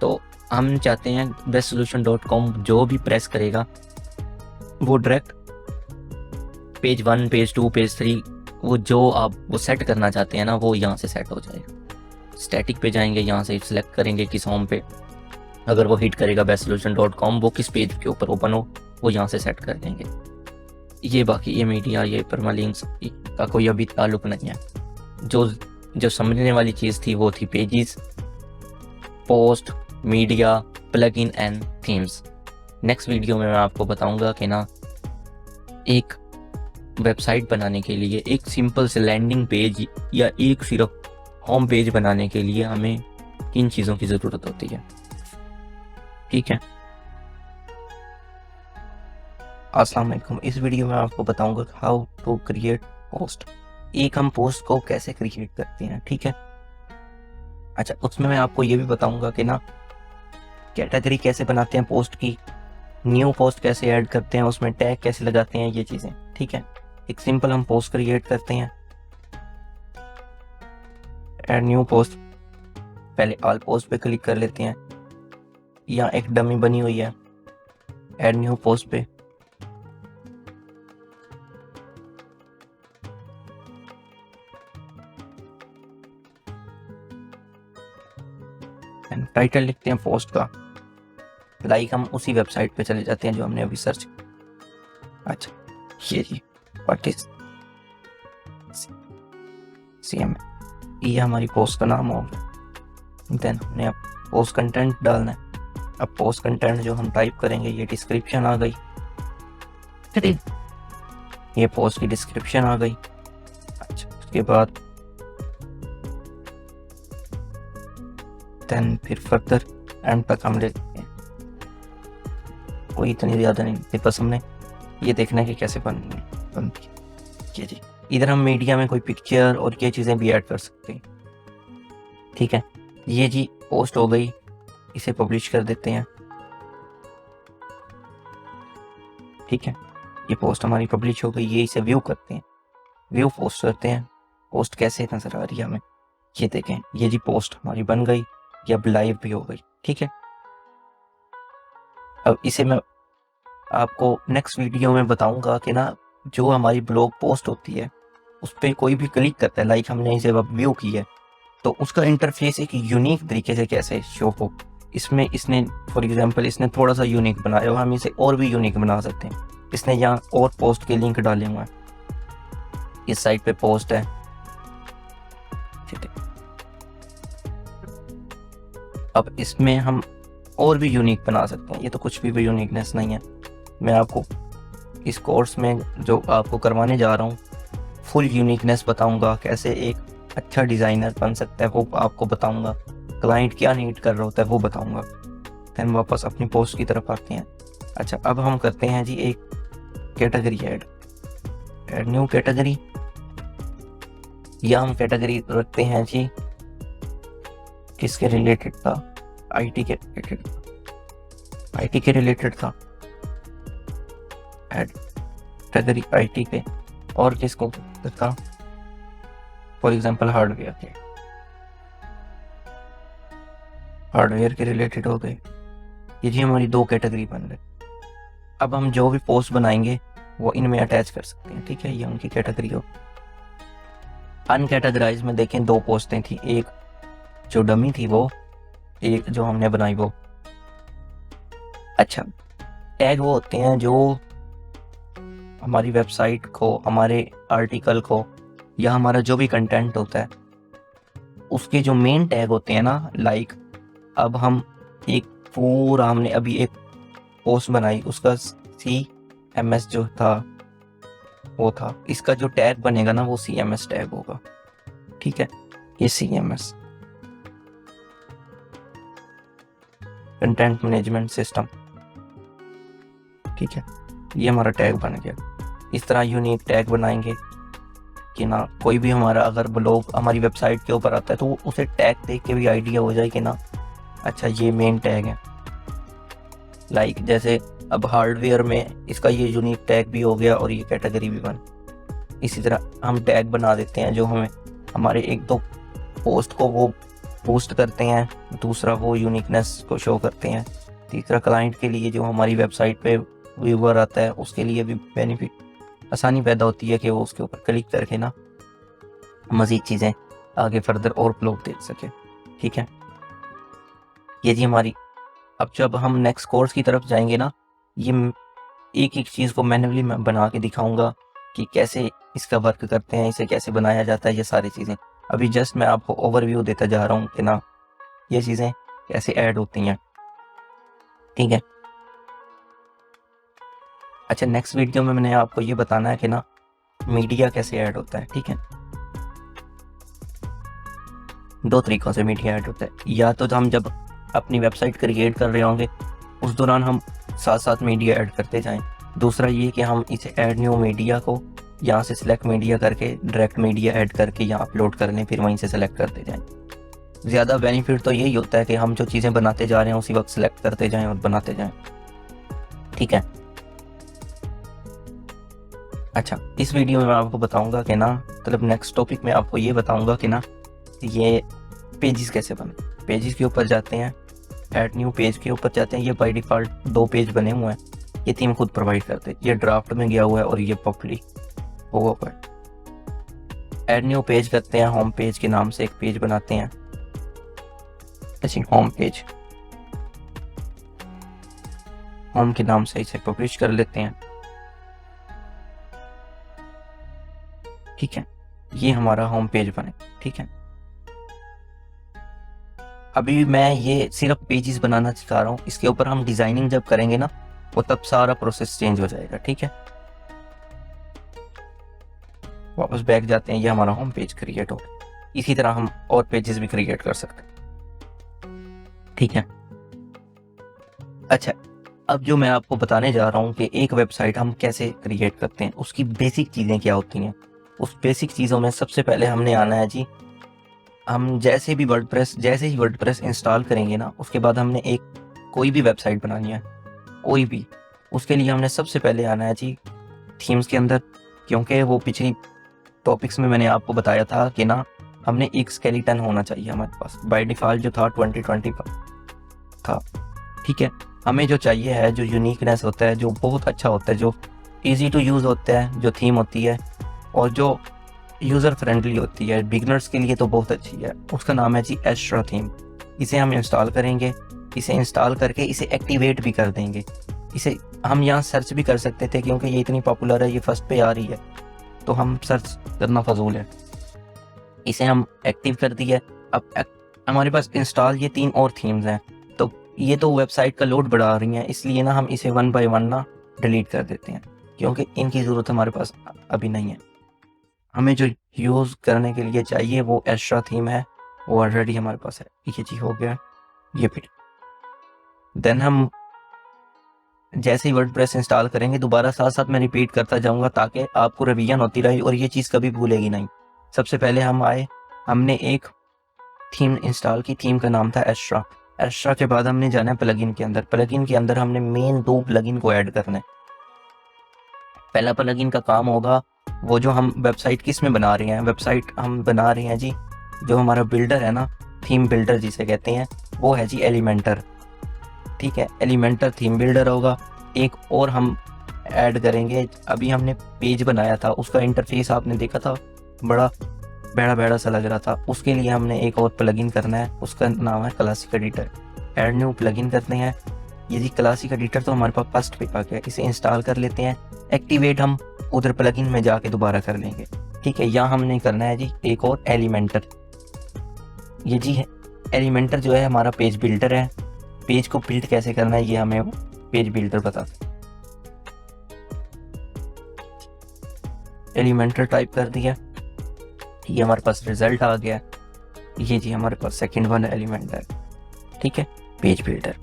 तो हम चाहते हैं bestsolution.com जो भी प्रेस करेगा वो डायरेक्ट पेज 1, पेज 2, पेज 3 वो जो आप वो सेट करना चाहते हैं ना वो यहाँ से सेट हो जाएगा। स्टैटिक पे जाएंगे, यहाँ से सिलेक्ट करेंगे किस होम पे, अगर वो हिट करेगा bestsolution.com वो किस पेज के ऊपर ओपन हो वो यहाँ से सेट कर देंगे। ये बाकी ये मीडिया, ये परमालिंक्स का कोई अभी ताल्लुक नहीं है। जो समझने वाली चीज़ थी वो थी pages, post, media, plugin and themes. Next video में मैं आपको बताऊंगा कि ना एक वेबसाइट बनाने के लिए एक सिंपल से लैंडिंग पेज या एक सिर्फ होम पेज बनाने के लिए हमें किन चीज़ों की ज़रूरत होती है। ठीक है, अस्सलाम वालेकुम। इस वीडियो में आपको बताऊंगा हाउ टू क्रिएट पोस्ट। एक हम पोस्ट को कैसे क्रिएट करते हैं, ठीक है। अच्छा, उसमें मैं आपको ये भी बताऊंगा कि ना कैटेगरी कैसे बनाते हैं पोस्ट की, न्यू पोस्ट कैसे ऐड करते हैं, उसमें टैग कैसे लगाते हैं, ये चीज़ें, ठीक है। एक सिंपल हम पोस्ट क्रिएट करते हैं, ऐड न्यू पोस्ट। पहले ऑल पोस्ट पे क्लिक कर लेते हैं, यहाँ एक डमी बनी हुई है, ऐड न्यू पोस्ट पे टाइटल लिखते हैं पोस्ट का, लाइक हम उसी वेबसाइट पे चले जाते हैं जो हमने अभी सर्च। अच्छा, ये जी व्हाट इज CM, ये हमारी पोस्ट का नाम होगा। देन हमने अब पोस्ट कंटेंट डालना है। अब पोस्ट कंटेंट जो हम टाइप करेंगे, ये डिस्क्रिप्शन आ गई, ये पोस्ट की डिस्क्रिप्शन आ गई। अच्छा, उसके बाद देन फिर फर्दर एंड तक हम लेते हैं, कोई इतनी ज़्यादा नहीं लिखते, बस हमने ये देखना है कि कैसे बनती है। जी, इधर हम मीडिया में कोई पिक्चर और ये चीज़ें भी ऐड कर सकते हैं, ठीक है। ये जी पोस्ट हो गई, इसे पब्लिश कर देते हैं, ठीक है। ये पोस्ट हमारी पब्लिश हो गई, ये इसे व्यू करते हैं, व्यू पोस्ट करते हैं। पोस्ट कैसे नज़र आ रही है हमें, ये देखें, ये जी पोस्ट हमारी बन गई, ये अब लाइव भी हो गई, ठीक है। अब इसे मैं आपको नेक्स्ट वीडियो में बताऊंगा कि ना जो हमारी ब्लॉग पोस्ट होती है उस पर कोई भी क्लिक करता है, लाइक हमने इसे अब व्यू की है, तो उसका इंटरफेस एक यूनिक तरीके से कैसे शो हो। इसमें इसने फॉर एग्जांपल इसने थोड़ा सा यूनिक बनाया हुआ, हम इसे और भी यूनिक बना सकते हैं। इसने यहाँ और पोस्ट के लिंक डाले हुए हैं, इस साइट पे पोस्ट है, ठीक है। अब इसमें हम और भी यूनिक बना सकते हैं, ये तो कुछ भी यूनिकनेस नहीं है। मैं आपको इस कोर्स में जो आपको करवाने जा रहा हूँ फुल यूनिकनेस बताऊंगा, कैसे एक अच्छा डिज़ाइनर बन सकता है वो आपको बताऊंगा, क्लाइंट क्या नीड कर रहा होता है वो बताऊंगा। देन वापस अपनी पोस्ट की तरफ आते हैं। अच्छा, अब हम करते हैं जी एक कैटेगरी ऐड न्यू कैटेगरी, या हम कैटेगरी रखते हैं जी किसके रिलेटेड था, IT के रिलेटेड, IT के रिलेटेड था, ऐड कैटेगरी IT पे, और किसको था, फॉर एग्जांपल हार्डवेयर के रिलेटेड हो गए। ये जी हमारी 2 कैटेगरी बन गई। अब हम जो भी पोस्ट बनाएंगे वो इनमें अटैच कर सकते हैं, ठीक है। ये उनकी कैटेगरी हो। अनकैटेगराइज में देखें 2 पोस्टें थी, एक जो डमी थी वो, एक जो हमने बनाई वो। अच्छा, टैग वो होते हैं जो हमारी वेबसाइट को, हमारे आर्टिकल को, या हमारा जो भी कंटेंट होता है उसके जो मेन टैग होते हैं ना, लाइक अब हम एक पूरा, हमने अभी एक पोस्ट बनाई, उसका CMS जो था वो था, इसका जो टैग बनेगा ना वो CMS टैग होगा, ठीक है। ये CMS कंटेंट मैनेजमेंट सिस्टम, ठीक है। ये हमारा टैग बन गया। इस तरह यूनिक टैग बनाएंगे कि ना कोई भी हमारा अगर ब्लॉग हमारी वेबसाइट के ऊपर आता है तो उसे टैग देख के भी आइडिया हो जाए कि ना अच्छा ये मेन टैग है। लाइक जैसे अब हार्डवेयर में इसका ये यूनिक टैग भी हो गया और ये कैटेगरी भी बन। इसी तरह हम टैग बना देते हैं जो हमें हमारे 1-2 पोस्ट को वो बूस्ट करते हैं दूसरा वो यूनिकनेस को शो करते हैं, तीसरा क्लाइंट के लिए जो हमारी वेबसाइट पे व्यूअर आता है उसके लिए भी बेनिफिट आसानी पैदा होती है कि वो उसके ऊपर क्लिक करके ना मज़ीद चीज़ें आगे फर्दर और ब्लॉग देख सके। ठीक है, ये जी हमारी। अब जब हम नेक्स्ट कोर्स की तरफ जाएंगे ना, ये एक एक चीज़ को मैन्युअली मैं बना के दिखाऊंगा कि कैसे इसका वर्क करते हैं, इसे कैसे बनाया जाता है, ये सारी चीज़ें। अभी जस्ट मैं आपको ओवरव्यू देता जा रहा हूँ कि ना ये चीज़ें कैसे ऐड होती हैं। ठीक है, अच्छा नेक्स्ट वीडियो में मैंने आपको ये बताना है कि ना मीडिया कैसे ऐड होता है। ठीक है, 2 तरीकों से मीडिया ऐड होता है, या तो हम जब अपनी वेबसाइट क्रिएट कर रहे होंगे उस दौरान हम साथ साथ मीडिया ऐड करते जाएं। दूसरा ये कि हम इसे ऐड न्यू मीडिया को यहाँ से सिलेक्ट मीडिया करके डायरेक्ट मीडिया ऐड करके यहाँ अपलोड कर लें, फिर वहीं से सेलेक्ट करते जाएं। ज़्यादा बेनिफिट तो यही होता है कि हम जो चीज़ें बनाते जा रहे हैं उसी वक्त सिलेक्ट करते जाएं और बनाते जाएं। ठीक है, अच्छा इस वीडियो में मैं आपको बताऊंगा कि ना मतलब नेक्स्ट टॉपिक में आपको ये बताऊंगा कि ना ये पेजेस कैसे बने। पेजेस के ऊपर जाते हैं, ऐड न्यू पेज के ऊपर जाते हैं। ये बाय डिफ़ॉल्ट 2 पेज बने हुए हैं, ये थीम खुद प्रोवाइड करते हैं। ये ड्राफ्ट में गया हुआ है और ये पब्लिक होगा पर ऐड न्यू पेज करते हैं। होम पेज के नाम से एक पेज बनाते हैं, ऐसे होम पेज, होम के नाम से इसे पब्लिश कर लेते हैं। ठीक है, ये हमारा होम पेज बने। ठीक है, अभी मैं ये सिर्फ पेजेस बनाना सिखा रहा हूँ, इसके ऊपर हम डिजाइनिंग जब करेंगे ना वो तब सारा प्रोसेस चेंज हो जाएगा। ठीक है, वापस बैक जाते हैं, ये हमारा होम पेज क्रिएट हो। इसी तरह हम और पेजेस भी क्रिएट कर सकते हैं। ठीक है, अच्छा अब जो मैं आपको बताने जा रहा हूँ कि एक वेबसाइट हम कैसे क्रिएट करते हैं, उसकी बेसिक चीज़ें क्या होती हैं। उस बेसिक चीज़ों में सबसे पहले हमने आना है जी, हम जैसे ही वर्डप्रेस इंस्टॉल करेंगे ना उसके बाद हमने एक कोई भी वेबसाइट बनानी है, कोई भी, उसके लिए हमने सबसे पहले आना है जी थीम्स के अंदर। क्योंकि वो पिछली टॉपिक्स में मैंने आपको बताया था कि ना हमने एक स्केलेटन होना चाहिए हमारे पास। बाय डिफ़ॉल्ट जो था 2020 का था। ठीक है, हमें जो चाहिए है जो यूनिकनेस होता है, जो बहुत अच्छा होता है, जो इजी टू यूज़ होता है, जो थीम होती है और जो यूज़र फ्रेंडली होती है, बिगनर्स के लिए तो बहुत अच्छी है, उसका नाम है जी एस्ट्रा थीम। इसे हम इंस्टॉल करेंगे, इसे इंस्टॉल करके इसे एक्टिवेट भी कर देंगे। इसे हम यहाँ सर्च भी कर सकते थे क्योंकि ये इतनी पॉपुलर है, ये फर्स्ट पे आ रही है तो हम सर्च करना फजूल है। इसे हम एक्टिव कर दिया। अब हमारे पास इंस्टॉल ये 3 और थीम्स हैं, तो ये तो वेबसाइट का लोड बढ़ा रही हैं, इसलिए ना हम इसे 1 बाय 1 ना डिलीट कर देते हैं क्योंकि इनकी ज़रूरत हमारे पास अभी नहीं है। हमें जो यूज़ करने के लिए चाहिए वो एक्स्ट्रा थीम है, वो ऑलरेडी हमारे पास है। ये चीज़ हो गया, ये फिर देन हम जैसे ही वर्डप्रेस इंस्टॉल करेंगे दोबारा साथ साथ मैं रिपीट करता जाऊंगा ताकि आपको रिवीजन होती रहे और ये चीज़ कभी भूलेगी नहीं। सबसे पहले हम आए, हमने एक थीम इंस्टॉल की, थीम का नाम था एक्स्ट्रा। एक्स्ट्रा के बाद हमने जाना है प्लगइन के अंदर। प्लगइन के अंदर हमने मेन 2 प्लगइन को ऐड करना है। पहला प्लगइन का काम होगा वो जो हम वेबसाइट किस में बना रहे हैं, वेबसाइट हम बना रहे हैं जी जो हमारा बिल्डर है ना, थीम बिल्डर जिसे कहते हैं, वो है जी एलिमेंटर। ठीक है, एलिमेंटर थीम बिल्डर होगा। एक और हम ऐड करेंगे, अभी हमने पेज बनाया था उसका इंटरफेस आपने देखा था, बड़ा बेड़ा बेड़ा सा लग रहा था, उसके लिए हमने एक और प्लगइन करना है, उसका नाम है classic editor. Add new plugin करते हैं। ये जी क्लासिक एडिटर तो हमारे पास फर्स्ट पे आ गया, इसे इंस्टॉल कर लेते हैं। एक्टिवेट हम उधर प्लगइन में जाके दोबारा कर लेंगे। ठीक है, यहाँ हमने करना है जी एक और एलिमेंटर। ये जी है एलिमेंटर जो है हमारा पेज बिल्डर है। पेज को बिल्ड कैसे करना है ये हमें पेज बिल्डर बताता है। एलिमेंटर टाइप कर दिया, ये हमारे पास रिजल्ट आ गया। ये जी हमारे पास सेकंड वन एलिमेंटर। ठीक है, पेज बिल्डर।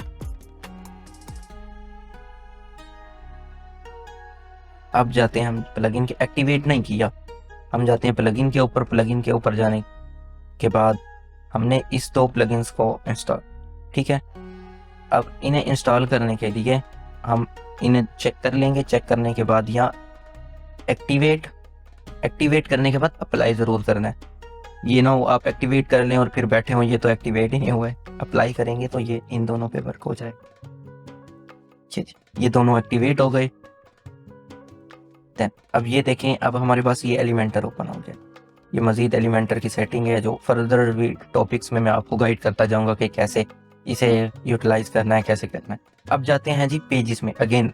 अब जाते हैं हम प्लगइन के, एक्टिवेट नहीं किया, हम जाते हैं प्लगइन के ऊपर। प्लगइन के ऊपर जाने के बाद हमने इस 2 प्लगइन्स को इंस्टॉल। ठीक है, अब इन्हें इंस्टॉल करने के लिए हम इन्हें चेक कर लेंगे। चेक करने के बाद यहाँ एक्टिवेट करने के बाद अप्लाई ज़रूर करना है। ये ना हो आप एक्टिवेट कर लें और फिर बैठे हो ये तो एक्टिवेट ही नहीं हुआ है। अप्लाई करेंगे तो ये इन दोनों पे वर्क हो जाए। ये दोनों एक्टिवेट हो गए। देन अब ये देखें, अब हमारे पास ये एलिमेंटर ओपन हो गया। ये मजीद एलिमेंटर की सेटिंग है जो फर्दर भी टॉपिक्स में मैं आपको गाइड करता जाऊंगा कि कैसे इसे यूटिलाइज करना है, कैसे करना है। अब जाते हैं जी पेजेस में अगेन।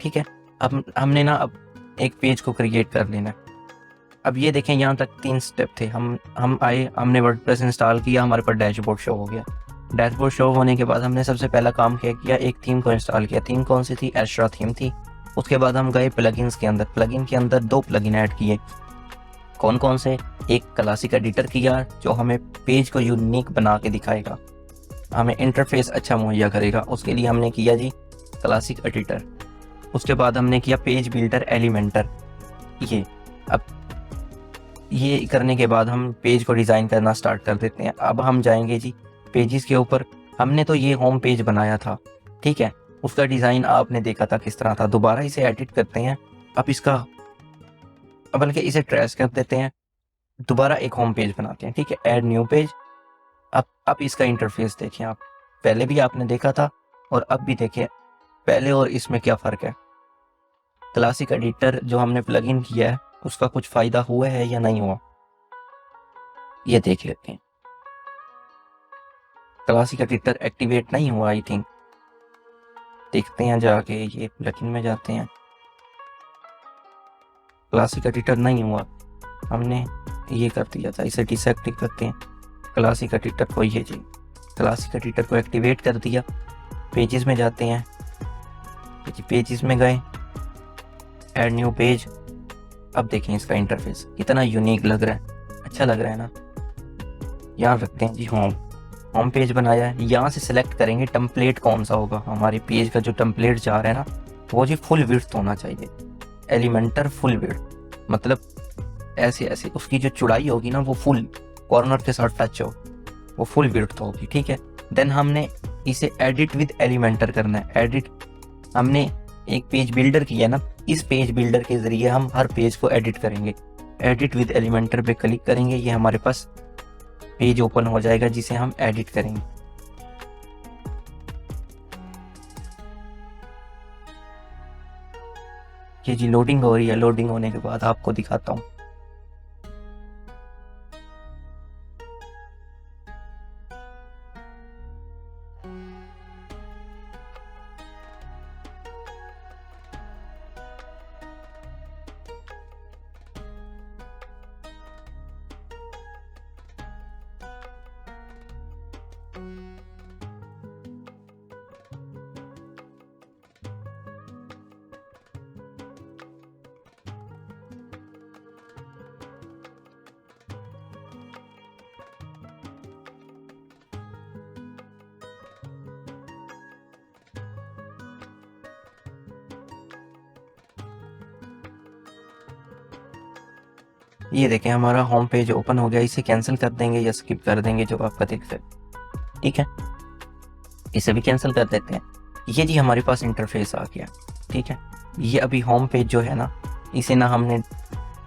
ठीक है, अब हमने ना अब एक पेज को क्रिएट कर लेना है। अब ये देखें यहाँ तक 3 स्टेप थे। हम आए, हमने वर्डप्रेस इंस्टॉल किया, हमारे पास डैशबोर्ड शो हो गया। डैशबोर्ड शो होने के बाद हमने सबसे पहला काम क्या किया, एक थीम को इंस्टॉल किया। थीम कौन सी थी? एस्ट्रा थीम थी। उसके बाद हम गए प्लगइन्स के अंदर। प्लगइन के अंदर 2 प्लगइन ऐड किए। कौन कौन से? एक क्लासिक एडिटर किया जो हमें पेज को यूनिक बना के दिखाएगा, हमें इंटरफेस अच्छा मुहैया करेगा। उसके लिए हमने किया जी क्लासिक एडिटर। उसके बाद हमने किया पेज बिल्डर एलिमेंटर। ये अब ये करने के बाद हम पेज को डिज़ाइन करना स्टार्ट कर देते हैं। अब हम जाएंगे जी पेजेस के ऊपर। हमने तो ये होम पेज बनाया था, ठीक है, उसका डिज़ाइन आपने देखा था किस तरह था। दोबारा इसे एडिट करते हैं। अब इसका बल्कि इसे ट्रेस कर देते हैं, दोबारा एक होम पेज बनाते हैं। ठीक है, ऐड न्यू पेज। अब इसका इंटरफेस देखें आप, पहले भी आपने देखा था और अब भी देखें पहले और इसमें क्या फ़र्क है। क्लासिक एडिटर जो हमने प्लगइन किया है उसका कुछ फ़ायदा हुआ है या नहीं हुआ, ये देख लेते हैं। क्लासिक एडिटर एक्टिवेट नहीं हुआ आई थिंक, देखते हैं जाके। ये प्लगइन में जाते हैं, क्लासिक एडिटर नहीं हुआ, हमने ये कर दिया था, इसे डिसएक्टिव करते हैं। क्लासिक एडिटर को ये जी क्लासिक एडिटर को एक्टिवेट कर दिया। पेजेस में जाते हैं, पेजेस में गए, ऐड न्यू पेज। अब देखें इसका इंटरफेस कितना यूनिक लग रहा है, अच्छा लग रहा है ना। यहाँ रखते हैं जी होम पेज बनाया है। यहाँ से सिलेक्ट करेंगे टेम्पलेट कौन सा होगा। हमारे पेज का जो टेम्पलेट जा रहा है ना वो जी फुल विड्थ होना चाहिए। एलिमेंटर फुल विड्थ मतलब ऐसे ऐसे उसकी जो चौड़ाई होगी ना वो फुल कॉर्नर के साथ टच हो, वो फुल विड्थ होगी। ठीक है, देन हमने इसे एडिट विद एलिमेंटर करना है। एडिट हमने एक पेज बिल्डर किया ना, इस पेज बिल्डर के जरिए हम हर पेज को एडिट करेंगे। एडिट विद एलिमेंटर पे क्लिक करेंगे, ये हमारे पास पेज ओपन हो जाएगा जिसे हम एडिट करेंगे। ये जी लोडिंग हो रही है, लोडिंग होने के बाद आपको दिखाता हूँ। ये देखें हमारा होम पेज ओपन हो गया। इसे कैंसिल कर देंगे या स्किप कर देंगे जो आपका दिखता है। ठीक है, इसे भी कैंसिल कर देते हैं। ये जी हमारे पास इंटरफेस आ गया। ठीक है, ये अभी होम पेज जो है ना इसे ना हमने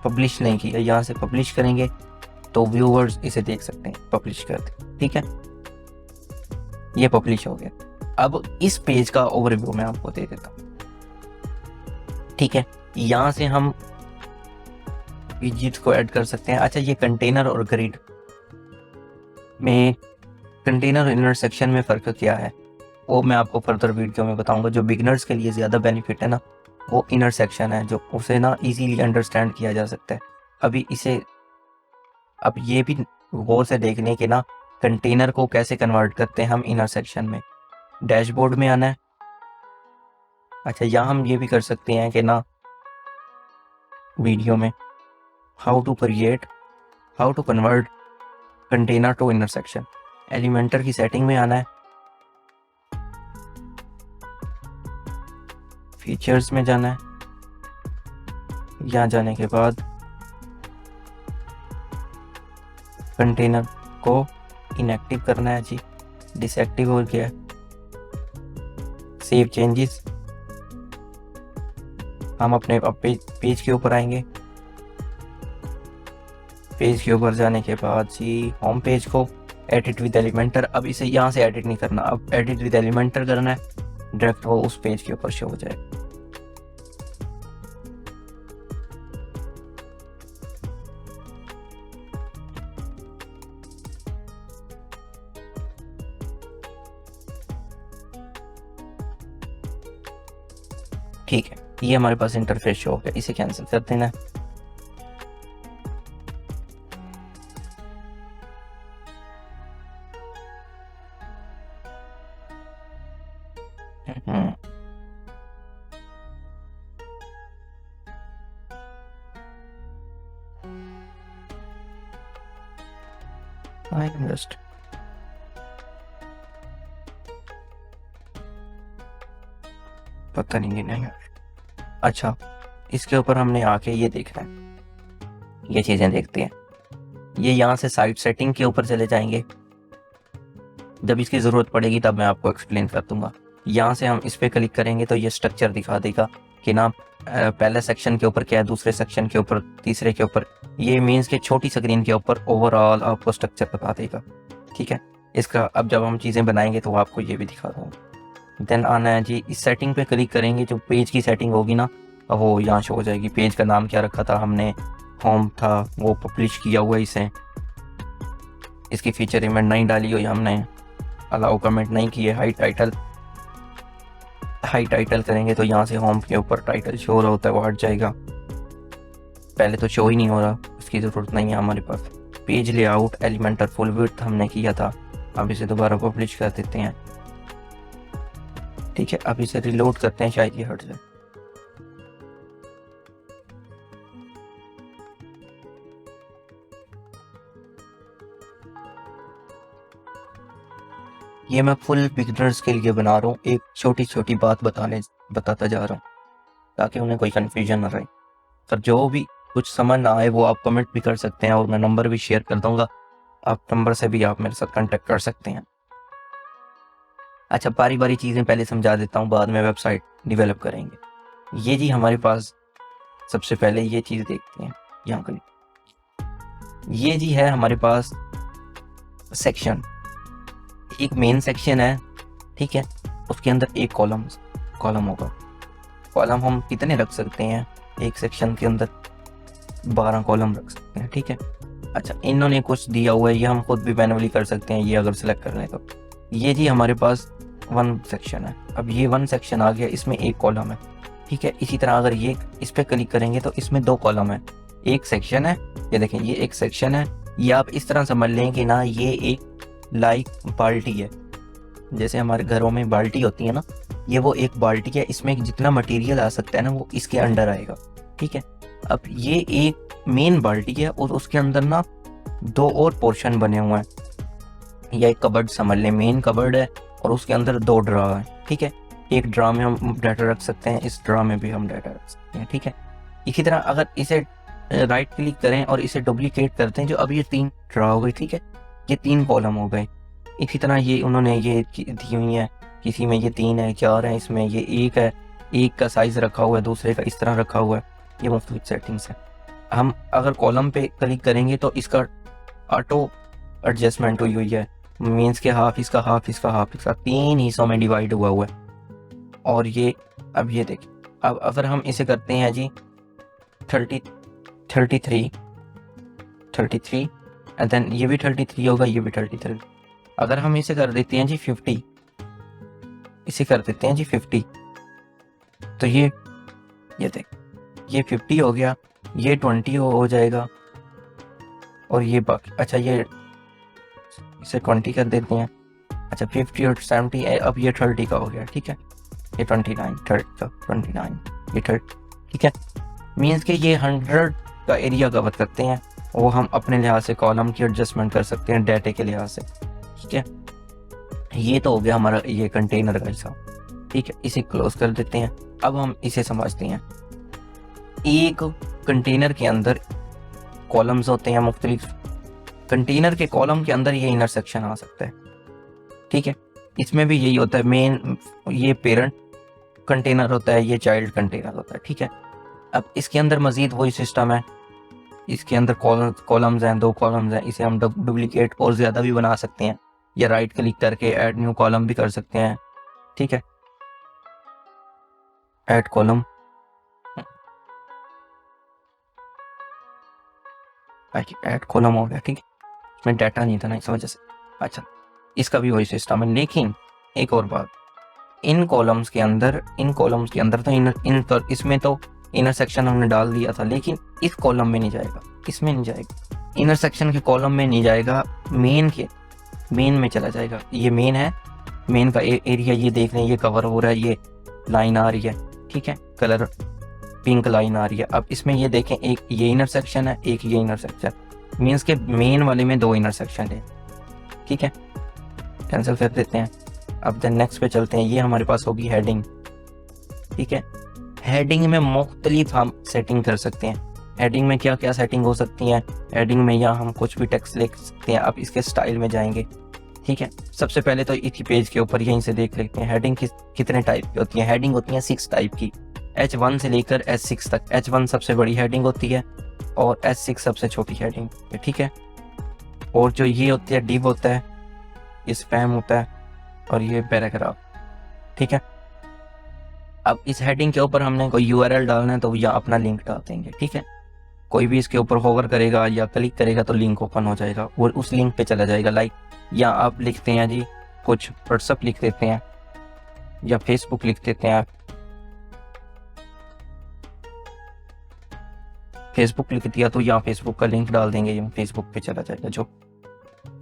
पब्लिश नहीं किया, यहाँ से पब्लिश करेंगे तो व्यूअर्स इसे देख सकते हैं। पब्लिश कर दें, ठीक है, ये पब्लिश हो गया। अब इस पेज का ओवरव्यू मैं आपको दे देता हूँ। ठीक है, यहाँ से हम विजेट को ऐड कर सकते हैं। अच्छा, ये कंटेनर और ग्रिड में, कंटेनर और इनर सेक्शन में फ़र्क क्या है वो मैं आपको फर्दर वीडियो में बताऊंगा। जो बिगनर्स के लिए ज़्यादा बेनिफिट है ना वो इनर सेक्शन है, जो उसे ना इजीली अंडरस्टैंड किया जा सकता है। अभी इसे अब ये भी गौर से देखने के ना कंटेनर को कैसे कन्वर्ट करते हैं हम इनर सेक्शन में। डैशबोर्ड में आना है। अच्छा, यहाँ हम ये भी कर सकते हैं कि ना वीडियो में how to convert container to inner section. Elementor की सेटिंग में आना है, फीचर्स में जाना है, यहाँ जाने के बाद कंटेनर को इनएक्टिव करना है जी, डिसएक्टिव हो गया। सेव चेंजेस, हम अपने पेज के ऊपर आएंगे, पेज के ऊपर जाने के बाद जी होम पेज को एडिट विद एलिमेंटर, अब इसे यहाँ से एडिट नहीं करना, अब एडिट विद एलिमेंटर करना है, डायरेक्ट वो उस पेज के ऊपर शो हो जाए। ठीक है, ये हमारे पास इंटरफेस शो हो गया, इसे कैंसिल कर देना। जस्ट पता नहीं। अच्छा, इसके ऊपर हमने आके ये देखना है, ये चीजें देखते हैं। ये यहाँ से साइट सेटिंग के ऊपर चले जाएंगे, जब इसकी जरूरत पड़ेगी तब मैं आपको एक्सप्लेन कर दूंगा। यहाँ से हम इस पे क्लिक करेंगे तो ये स्ट्रक्चर दिखा देगा कि ना पहले सेक्शन के ऊपर क्या है, दूसरे सेक्शन के ऊपर, तीसरे के ऊपर। ये मीन्स के छोटी स्क्रीन के ऊपर ओवरऑल आपको स्ट्रक्चर बता देगा। ठीक है, इसका अब जब हम चीज़ें बनाएंगे तो आपको ये भी दिखा दूँगा। देन आना है जी, इस सेटिंग पे क्लिक करेंगे, जो पेज की सेटिंग होगी ना वो यहाँ शो हो जाएगी। पेज का नाम क्या रखा था हमने, होम था, वो पब्लिश किया हुआ इसे, इसकी फीचर इमेज नहीं डाली हुई हमने, अलाउ कमेंट नहीं किए। हाई टाइटल करेंगे तो यहाँ से होम के ऊपर टाइटल शो हो रहा होता है, वो हट जाएगा। पहले तो शो ही नहीं हो रहा, उसकी ज़रूरत नहीं है हमारे पास। Page layout Elementor full width हमने किया था, अब इसे दोबारा पब्लिश कर देते हैं। ठीक है, अब इसे रिलोड करते हैं, शायद ये हट जाए। ये मैं फुल बिगिनर्स के लिए बना रहा हूँ, एक छोटी छोटी बात बताता जा रहा हूँ ताकि उन्हें कोई कन्फ्यूजन ना रहे। पर जो भी कुछ समझ ना आए वो आप कमेंट भी कर सकते हैं, और मैं नंबर भी शेयर कर दूंगा, आप नंबर से भी आप मेरे साथ कांटेक्ट कर सकते हैं। अच्छा, बारी बारी चीज़ें पहले समझा देता हूँ, बाद में वेबसाइट डेवलप करेंगे। ये जी हमारे पास सबसे पहले ये चीज़ देखते हैं, यहाँ करें। ये जी है हमारे पास सेक्शन, एक मेन सेक्शन है, ठीक है, उसके अंदर एक कॉलम होगा। कॉलम हम कितने रख सकते हैं, एक सेक्शन के अंदर 12 कॉलम रख सकते हैं। ठीक है, अच्छा, इन्होंने कुछ दिया हुआ है, ये हम खुद भी मैनुअली कर सकते हैं, ये अगर सिलेक्ट कर लें तो। ये जी हमारे पास 1 सेक्शन है, अब ये 1 सेक्शन आ गया, इसमें एक कॉलम है। ठीक है, इसी तरह अगर ये इस पर क्लिक करेंगे तो इसमें 2 कॉलम है, एक सेक्शन है, ये देखें ये एक सेक्शन है। ये आप इस तरह समझ लें कि ना ये एक लाइक बाल्टी है, जैसे हमारे घरों में बाल्टी होती है ना, ये वो एक बाल्टी है, इसमें जितना मटेरियल आ सकता है ना वो इसके अंडर आएगा। ठीक है, अब ये एक मेन बाल्टी है और उसके अंदर ना 2 और पोर्शन बने हुए हैं, या एक कबर्ड समझ लें, मेन कबर्ड है और उसके अंदर 2 ड्रा है। ठीक है, एक ड्रा में हम डाटा रख सकते हैं, इस ड्रा में भी हम डाटा रख सकते हैं। ठीक है, इसी तरह अगर इसे राइट क्लिक करें और इसे डुप्लीकेट करते हैं, जो अब ये 3 ड्रा हो गई। ठीक है, ये 3 कॉलम हो गए। इसी तरह ये उन्होंने ये दी हुई है, किसी में ये 3 है, 4 है, इसमें ये 1 है, एक का साइज रखा हुआ है, दूसरे का इस तरह रखा हुआ है। ये मुख्तलिफ सेटिंग्स है। हम अगर कॉलम पे क्लिक करेंगे तो इसका ऑटो एडजस्टमेंट हुई है, मीन्स के हाफ इसका, हाफ इसका, हाफ इसका, 3 हिस्सों में डिवाइड हुआ हुआ है। और ये अब ये देखिए, अब अगर हम इसे करते हैं जी 33 एंड देन ये भी 33 होगा, ये भी 33। अगर हम इसे कर देते हैं जी 50, इसे कर देते हैं जी 50, तो ये देख, ये 50 हो गया, ये 20 हो जाएगा, और ये बाकी। अच्छा, ये इसे 20 कर देते हैं। अच्छा, 50 और 70, अब ये 30 का हो गया। ठीक है, ये 29, 30 का 29, ये 30। ठीक है, मीन्स के ये 100 का एरिया कवर करते हैं, वो हम अपने लिहाज से कॉलम की एडजस्टमेंट कर सकते हैं डाटे के लिहाज से। ठीक है, ये तो हो गया हमारा ये कंटेनर का हिस्सा। ठीक है, इसे क्लोज कर देते हैं। अब हम इसे समझते हैं, एक कंटेनर के अंदर कॉलम्स होते हैं मुख्तलिफ, कंटेनर के कॉलम के अंदर ये इनर सेक्शन आ सकता है। ठीक है, इसमें भी यही होता है, मेन ये पेरेंट कंटेनर होता है, ये चाइल्ड कंटेनर होता है। ठीक है, अब इसके अंदर मजीद वही सिस्टम है, इसके अंदर कॉलम्स हैं, 2 कॉलम्स हैं, इसे हम डुप्लीकेट और ज़्यादा भी बना सकते हैं, या राइट क्लिक करके ऐड न्यू कॉलम भी कर सकते हैं। ठीक है, ऐड कॉलम, ऐड कॉलम हो गया। ठीक है, इसमें डाटा नहीं था ना, इस वजह से। अच्छा, इसका भी वही सिस्टम है, लेकिन एक और बात, इन कॉलम्स के अंदर तो इसमें तो इंटरसेक्शन हमने डाल दिया था, लेकिन इस कॉलम में नहीं जाएगा, इसमें नहीं जाएगा, इंटरसेक्शन के कॉलम में नहीं जाएगा, मेन में चला जाएगा। ये मेन है, मेन का एरिया ये देख रहे हैं, ये कवर हो रहा है, ये लाइन आ रही है। ठीक है, कलर पिंक लाइन आ रही है। अब इसमें ये देखें, एक ये इंटरसेक्शन है, एक ये इंटरसेक्शन, मीन्स के मेन वाले में 2 इंटरसेक्शन है। ठीक है, कैंसिल कर देते हैं। अब देन नेक्स्ट पे चलते हैं। ये हमारे पास होगी हेडिंग। ठीक है, हेडिंग में मुख्तलिफ हम सेटिंग कर सकते हैं। हेडिंग में क्या क्या सेटिंग हो सकती है? हेडिंग में यहाँ हम कुछ भी टेक्स्ट लिख सकते हैं। अब इसके स्टाइल में जाएंगे। ठीक है, सबसे पहले तो एक ही पेज के ऊपर यहीं से देख लेते हैं हेडिंग कितने टाइप की होती है। हेडिंग होती है 6 टाइप की, H1 से लेकर S6 तक। H1 सबसे बड़ी हेडिंग होती है और S6 सबसे छोटी हेडिंग है। ठीक है, और जो ये होती है डिव होता है, ये स्पैम होता है, और ये पैराग्राफ। ठीक है, अब इस हेडिंग के ऊपर हमने कोई URL डालना है तो या अपना लिंक डाल देंगे। ठीक है, कोई भी इसके ऊपर होवर करेगा या क्लिक करेगा तो लिंक ओपन हो जाएगा और उस लिंक पे चला जाएगा। लाइक या आप लिखते हैं जी कुछ व्हाट्सअप लिख देते हैं या फेसबुक लिख देते हैं, फेसबुक लिख दिया तो यहाँ फेसबुक का लिंक डाल देंगे, ये फेसबुक पे चला जाएगा। जो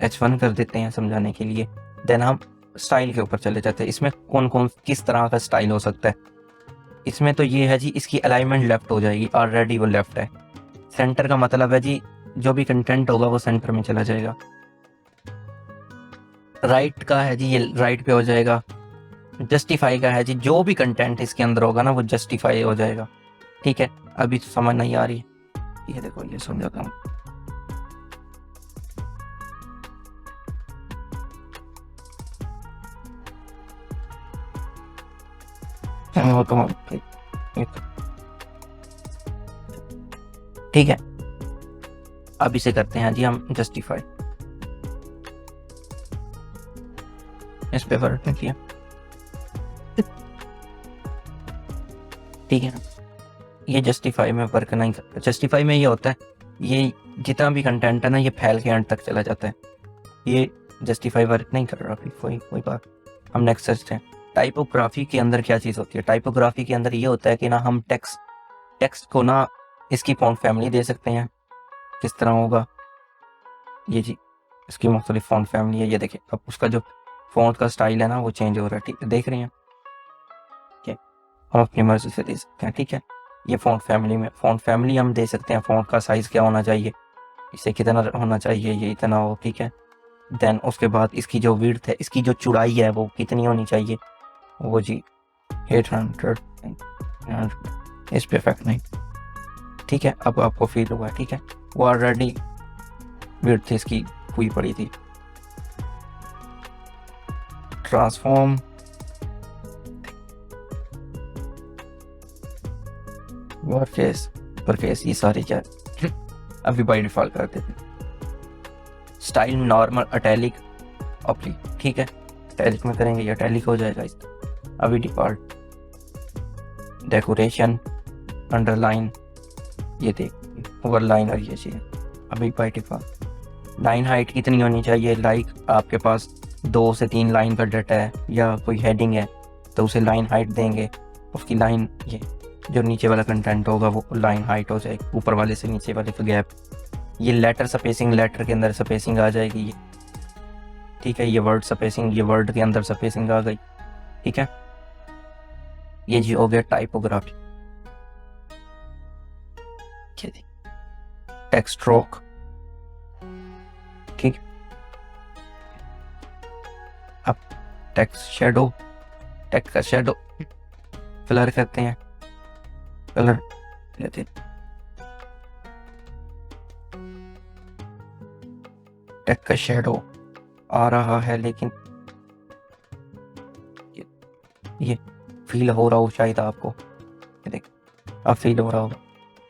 H1 कर देते हैं समझाने के लिए। देन हम स्टाइल के ऊपर चले जाते हैं। इसमें कौन कौन किस तरह का स्टाइल हो सकता है? इसमें तो ये है जी, इसकी अलाइनमेंट लेफ्ट हो जाएगी, ऑलरेडी वो लेफ्ट है। सेंटर का मतलब है जी जो भी कंटेंट होगा वो सेंटर में चला जाएगा। राइट का है जी, ये राइट पे हो जाएगा। जस्टिफाई का है जी, जो भी कंटेंट इसके अंदर होगा ना वो जस्टिफाई हो जाएगा। ठीक है, अभी तो समझ नहीं आ रही, ये देखो ये समझाता हूँ। ठीक है, अब इसे करते हैं जी हम जस्टिफाई। इस पे वर्क किया। ठीक है, ये जस्टिफाई में वर्क नहीं करता। जस्टिफाई में ये होता है, ये जितना भी कंटेंट है ना ये फैल के एंड तक चला जाता है। ये जस्टिफाई वर्क नहीं कर रहा। कोई बात, हम नेक्स्ट सर्च हैं। टाइपोग्राफी के अंदर क्या चीज़ होती है? टाइपोग्राफी के अंदर ये होता है कि ना हम टेक्स्ट को ना इसकी फॉन्ट फैमिली दे सकते हैं। किस तरह होगा ये जी, इसकी मुख्तलिफ फॉन्ट फैमिली है। ये देखिए, अब उसका जो फॉन्ट का स्टाइल है ना वो चेंज हो रहा है। ठीक है, देख रहे हैं? ठीक है, हम अपनी मर्जी से दे सकते हैं। ठीक है, ये फॉन्ट फैमिली हम दे सकते हैं। फॉन्ट का साइज़ क्या होना चाहिए, इसे कितना होना चाहिए, ये इतना हो। ठीक है, देन उसके बाद इसकी जो विड्थ है, इसकी जो चौड़ाई है वो कितनी होनी चाहिए, वो जी 800। इस पे इफेक्ट नहीं। ठीक है, अब आपको फील हुआ। ठीक है, वो ऑलरेडी विड्थ इसकी हुई पड़ी थी। ट्रांसफॉर्म, वर्फेस ये सारे क्या अभी बाई डिफॉल्ट कर देते हैं। Style normal, italic, oblique. ठीक है, अटैलिक में करेंगे या अटैलिक हो जाएगा इस अभी डिफॉल्ट। डेकोरेशन, अंडरलाइन, ये देख ओवरलाइन और ये चीज़ अभी बाई डिफॉल्ट। लाइन हाइट कितनी होनी चाहिए? लाइक आपके पास 2 से 3 लाइन का डाटा है या कोई हेडिंग है तो उसे लाइन हाइट देंगे, उसकी लाइन ये जो नीचे वाला कंटेंट होगा वो लाइन हाइट हो जाएगी, ऊपर वाले से नीचे वाले का गैप। ये लेटर स्पेसिंग, लेटर के अंदर स्पेसिंग आ जाएगी ये। ठीक है, ये वर्ड स्पेसिंग, ये वर्ड के अंदर स्पेसिंग आ गई। ठीक है, ये जी हो गया टाइपोग्राफी। Text stroke. ठीक, अब टेक्स्ट शेडो, टेक्स्ट का शेडो कलर करते हैं, कलर लेते हैं। टेक्स्ट का शेडो आ रहा है, लेकिन ये फील हो रहा हो शायद आपको, ये देख अब फील हो रहा होगा।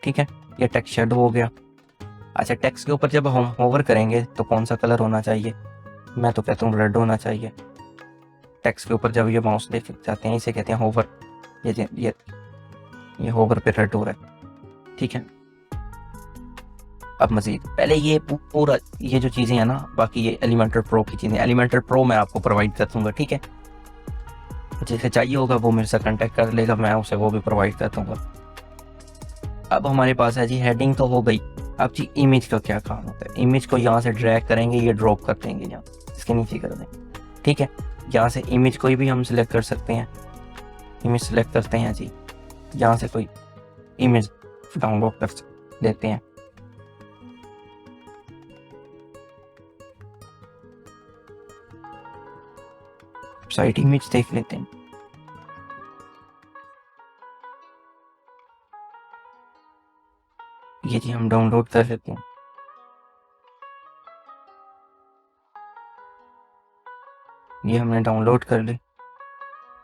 ठीक है, ये टेक्स्ट शेडो हो गया। अच्छा, टेक्स्ट के ऊपर जब हम होवर करेंगे तो कौन सा कलर होना चाहिए? मैं तो कहता हूँ रेड होना चाहिए। टेक्स्ट के ऊपर जब ये माउस देख जाते हैं इसे कहते हैं होवर। ये होवर पे रेड हो रहा है, ठीक है। अब मजीद पहले ये पूरा ये जो चीज़ें हैं ना, बाकी ये एलिमेंटर प्रो की चीज़ें, एलिमेंटर प्रो मैं आपको प्रोवाइड कर दूंगा, ठीक है। जिसे चाहिए होगा वो मेरे से कांटेक्ट कर लेगा, मैं उसे वो भी प्रोवाइड कर दूंगा। अब हमारे पास है जी हेडिंग तो हो गई। अब जी इमेज का क्या काम होता है? इमेज को यहाँ से ड्रैग करेंगे, ये ड्रॉप कर देंगे, यहाँ इसके नीचे कर देंगे, ठीक है। यहाँ से इमेज कोई भी हम सिलेक्ट कर सकते हैं। इमेज सिलेक्ट करते हैं जी, यहाँ से कोई इमेज डाउनलोड कर लेते हैं। साइट इमेज देख लेते हैं। ये जी हम डाउनलोड कर लेते हैं। ये हमने डाउनलोड कर ली।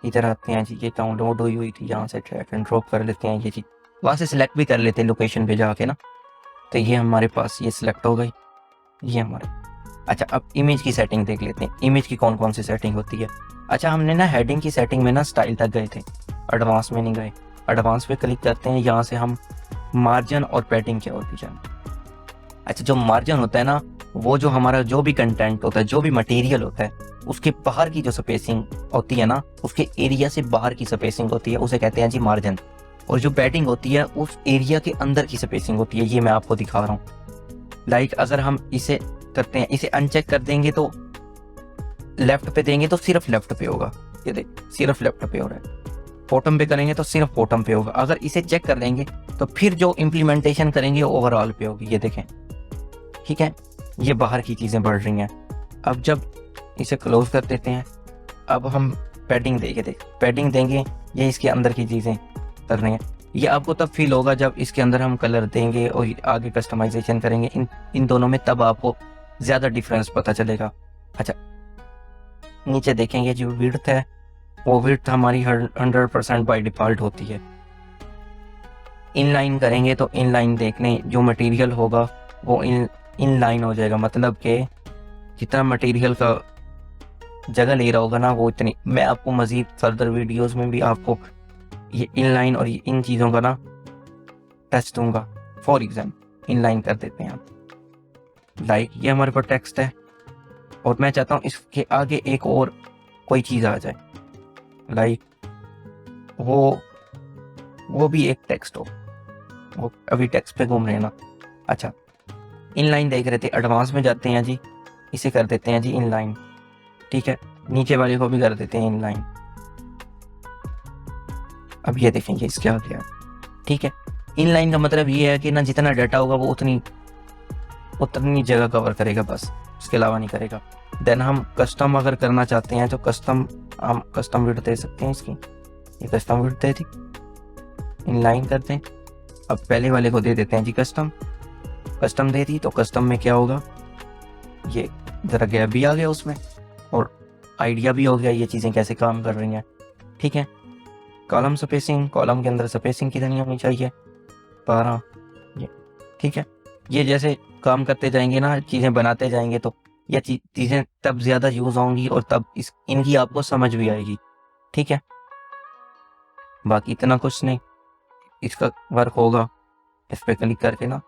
इधर आते हैं जी, ये डाउनलोड हुई थी, यहाँ से ड्रैग एंड ड्रॉप कर लेते हैं। ये जी वहाँ से सिलेक्ट भी कर लेते हैं लोकेशन पे जाके ना, तो ये हमारे पास ये सिलेक्ट हो गई, ये हमारे। अच्छा, अब इमेज की सेटिंग देख लेते हैं। इमेज की कौन कौन सी सेटिंग होती है? अच्छा, हमने ना हेडिंग की सेटिंग में ना स्टाइल तक गए थे, एडवांस में नहीं गए। एडवांस पे क्लिक करते हैं, यहाँ से हम मार्जिन और पैडिंग क्या होती है। अच्छा, जो मार्जिन होता है ना, वो जो हमारा जो भी कंटेंट होता है, जो भी मटेरियल होता है, उसके बाहर की जो स्पेसिंग होती है ना, उसके एरिया से बाहर की स्पेसिंग होती है, उसे कहते हैं जी मार्जिन। और जो पैडिंग होती है उस एरिया के अंदर की स्पेसिंग होती है। ये मैं आपको दिखा रहा हूँ। लाइक अगर हम इसे करते हैं, इसे अनचेक कर देंगे तो लेफ्ट पे देंगे तो सिर्फ लेफ्ट पे होगा, ये देख सिर्फ लेफ्ट पे हो रहा है। बॉटम पे करेंगे तो सिर्फ बॉटम पे होगा। अगर इसे चेक कर लेंगे तो फिर जो इम्प्लीमेंटेशन करेंगे ओवरऑल पे होगी, ये देखें, ठीक है। ये बाहर की चीज़ें बढ़ रही हैं। अब जब इसे क्लोज कर देते हैं, अब हम पैडिंग पैडिंग देंगे, ये इसके अंदर की चीज़ें कर रहे हैं। ये आपको तब फील होगा जब इसके अंदर हम कलर देंगे और आगे कस्टमाइजेशन करेंगे इन दोनों में, तब आपको ज़्यादा डिफरेंस पता चलेगा। अच्छा, नीचे देखेंगे जो विड्थ है, वो विड्थ हमारी 100% बाय डिफ़ॉल्ट होती है। इनलाइन करेंगे तो इनलाइन देखने जो मटेरियल होगा वो इनलाइन हो जाएगा, मतलब कि जितना मटेरियल का जगह ले रहा होगा ना वो इतनी। मैं आपको मजीद फर्दर वीडियोस में भी आपको ये इनलाइन और इन चीज़ों का ना टेस्ट दूंगा। फॉर एग्जाम्पल इनलाइन कर देते हैं आप, लाइक ये हमारे पास टेक्स्ट है और मैं चाहता हूँ इसके आगे एक और कोई चीज़ आ जाए, लाइक वो भी एक टेक्स्ट हो। वो अभी टेक्स्ट पे घूम रहे हैं ना। अच्छा, इनलाइन देख रहे थे, एडवांस में जाते हैं जी, इसे कर देते हैं जी इनलाइन, ठीक है। नीचे वाले को भी कर देते हैं इनलाइन। अब ये देखेंगे इसके आ गया, ठीक है। इनलाइन का मतलब ये है कि ना जितना डाटा होगा वो उतनी जगह कवर करेगा, बस उसके अलावा नहीं करेगा। देन हम कस्टम अगर करना चाहते हैं तो हम कस्टम विड्थ दे सकते हैं इसकी। ये कस्टम विड्थ दे दी, इनलाइन करते हैं। अब पहले वाले को दे देते हैं जी कस्टम दे दी, तो कस्टम में क्या होगा, ये जरा गैप भी आ गया उसमें और आइडिया भी हो गया ये चीज़ें कैसे काम कर रही हैं, ठीक है। कॉलम स्पेसिंग, कॉलम के अंदर स्पेसिंग कितनी होनी चाहिए, 12, ये ठीक है। ये जैसे काम करते जाएंगे ना, चीज़ें बनाते जाएंगे तो ये चीज़ें तब ज़्यादा यूज़ होंगी और तब इनकी आपको समझ भी आएगी, ठीक है। बाकी इतना कुछ नहीं, इसका वर्क होगा। इस पर क्लिक करके ना,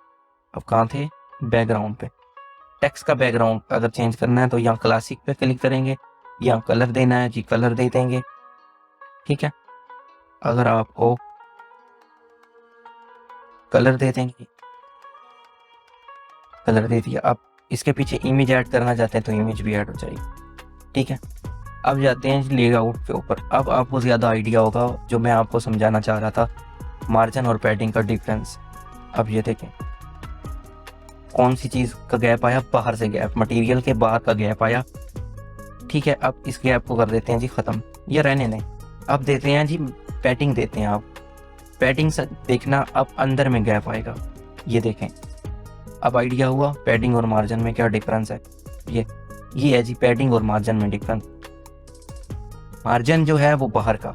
अब कहाँ थे, बैकग्राउंड पे। टेक्स्ट का बैकग्राउंड अगर चेंज करना है तो यहाँ क्लासिक पे क्लिक करेंगे, यहाँ कलर देना है जी, कलर दे देंगे, ठीक है। अगर आपको कलर दे देंगे, कलर दे दिया। अब इसके पीछे इमेज ऐड करना चाहते हैं तो इमेज भी ऐड हो जाएगी, ठीक है। अब जाते हैं लेआउट के ऊपर। अब आपको ज़्यादा आइडिया होगा जो मैं आपको समझाना चाह रहा था, मार्जिन और पैडिंग का डिफरेंस। अब ये देखें कौन सी चीज़ का गैप आया, बाहर से गैप, मटेरियल के बाहर का गैप आया, ठीक है। अब इस गैप को कर देते हैं जी ख़त्म, ये रहने दें। अब देते हैं जी पैडिंग देते हैं। आप पैडिंग से देखना, अब अंदर में गैप आएगा, ये देखें। अब आइडिया हुआ पैडिंग और मार्जिन में क्या डिफरेंस है। ये है जी पैडिंग और मार्जिन में डिफरेंस। मार्जिन जो है वो बाहर का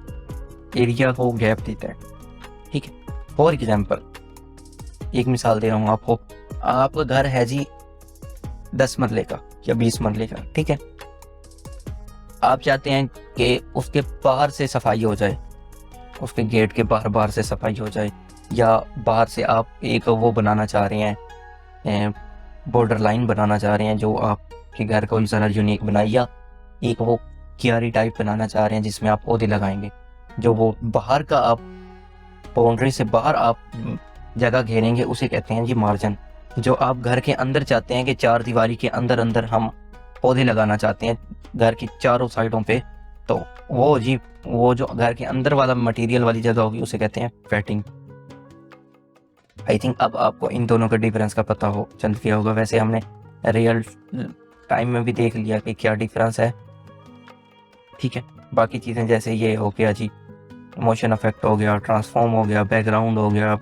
एरिया को गैप देता है, ठीक है। फॉर एग्जाम्पल एक मिसाल दे रहा हूँ आपको, आपका घर है जी 10 मरले का या 20 मरले का, ठीक है। आप चाहते हैं कि उसके बाहर से सफाई हो जाए, उसके गेट के बाहर बाहर से सफाई हो जाए, या बाहर से आप एक वो बनाना चाह रहे हैं, बॉर्डर लाइन बनाना चाह रहे हैं जो आपके घर को ज़रा यूनिक बनाए, या एक वो क्यारी टाइप बनाना चाह रहे हैं जिसमें आप पौधे लगाएंगे, जो वो बाहर का आप बाउंड्री से बाहर आप जगह घेरेंगे, उसे कहते हैं जी मार्जिन। जो आप घर के अंदर चाहते हैं कि चार दीवारी के अंदर अंदर हम पौधे लगाना चाहते हैं घर की चारों साइडों पे, तो वो जो घर के अंदर वाला मटेरियल वाली जगह होगी उसे कहते हैं फैटिंग। आई थिंक अब आपको इन दोनों का डिफरेंस का पता हो चल गया होगा। वैसे हमने रियल टाइम में भी देख लिया कि क्या डिफरेंस है, ठीक है। बाकी चीज़ें जैसे ये हो गया जी, मोशन इफेक्ट हो गया, ट्रांसफॉर्म हो गया, बैकग्राउंड हो गया,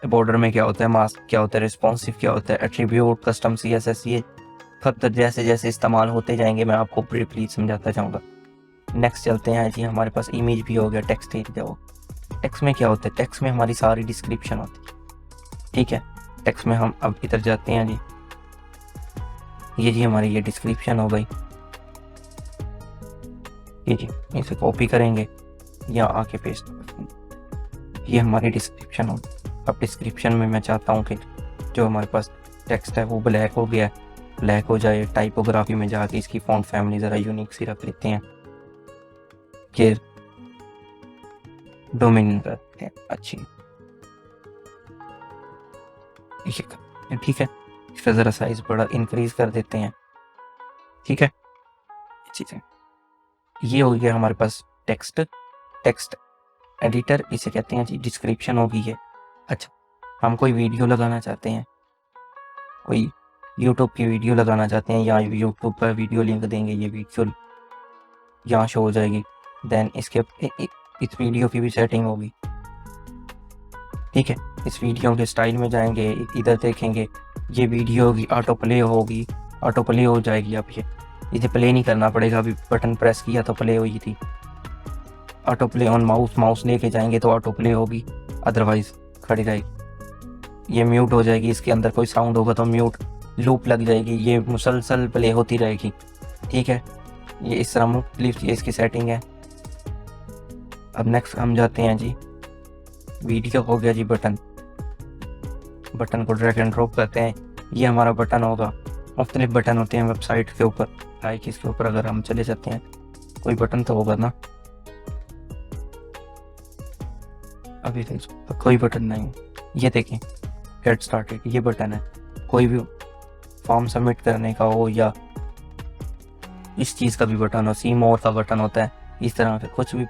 बॉर्डर में क्या होता है, मास्क क्या होता है, रिस्पॉन्सिव क्या होता है, एट्रीब्यूट, कस्टम, CSS, ये फक्त जैसे जैसे इस्तेमाल होते जाएंगे मैं आपको ब्रीफली समझाता जाऊंगा। नेक्स्ट चलते हैं जी, हमारे पास इमेज भी हो गया, टेक्स्ट एरिया हो। टेक्स्ट में क्या होता है, टेक्स्ट में हमारी सारी डिस्क्रिप्शन होती है, ठीक है। टेक्स्ट में हम अब इधर जाते हैं जी, ये जी हमारी ये डिस्क्रिप्शन हो गई, ये जी इसे कॉपी करेंगे या आके पेस्ट, ये हमारी डिस्क्रिप्शन हो। अब डिस्क्रिप्शन में मैं चाहता हूँ कि जो हमारे पास टेक्स्ट है वो ब्लैक हो गया, ब्लैक हो जाए। टाइपोग्राफी में जाके इसकी फॉन्ट फैमिली ज़रा यूनिक सी रख लेते हैं, कि डोमिनेंट रखते हैं, अच्छी, ठीक है। इसका ज़रा साइज बड़ा इंक्रीज कर देते हैं, ठीक है। चीज़ें ये हो गया हमारे पास टेक्स्ट एडिटर, इसे कहते हैं जी डिस्क्रिप्शन होगी ये। अच्छा, हम कोई वीडियो लगाना चाहते हैं, कोई यूट्यूब की वीडियो लगाना चाहते हैं, या यूट्यूब पर वीडियो लिंक देंगे, ये वीडियो यहाँ शो हो जाएगी। देन इसके इस वीडियो की भी सेटिंग होगी, ठीक है। इस वीडियो के स्टाइल में जाएंगे, इधर देखेंगे ये वीडियो होगी, ऑटो प्ले होगी, ऑटो प्ले हो जाएगी। अब ये इसे प्ले नहीं करना पड़ेगा, अभी बटन प्रेस किया तो प्ले हुई थी। ऑटो प्ले ऑन माउस लेके जाएंगे तो ऑटो प्ले होगी, अदरवाइज खड़ी रहेगी। ये म्यूट हो जाएगी, इसके अंदर कोई साउंड होगा तो म्यूट, लूप लग जाएगी, ये मुसलसल प्ले होती रहेगी, ठीक है। ये इस तरह मुख्तलिफ ये इसकी सेटिंग है। अब नेक्स्ट हम जाते हैं जी, वीडियो हो गया जी, बटन को ड्रैग एंड ड्रॉप करते हैं, ये हमारा बटन होगा। मुख्तलिफ बटन होते हैं वेबसाइट के ऊपर, लाइक इसके ऊपर अगर हम चले जाते हैं, कोई बटन तो होगा ना, अभी कोई बटन नहीं, ये देखें गेट स्टार्टेड, ये बटन है। कोई भी फॉर्म सबमिट करने का हो या इस चीज़ का भी बटन हो, सी मोर का बटन होता है, इस तरह के कुछ भी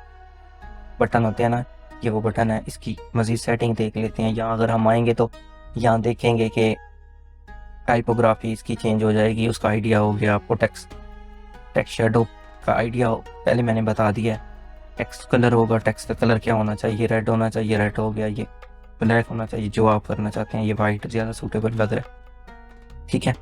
बटन होते हैं ना, ये वो बटन है। इसकी मज़ीद सेटिंग देख लेते हैं। यहाँ अगर हम आएंगे तो यहाँ देखेंगे कि टाइपोग्राफी इसकी चेंज हो जाएगी, उसका आइडिया हो गया आपको। टेक्स्ट शेडो का आइडिया पहले मैंने बता दिया है। टेक्स्ट कलर होगा, टेक्स्ट का कलर क्या होना चाहिए, रेड होना चाहिए, रेड हो गया। ये ब्लैक होना चाहिए जो आप करना चाहते हैं, ये वाइट ज़्यादा सूटेबल लग रहा है, ठीक है।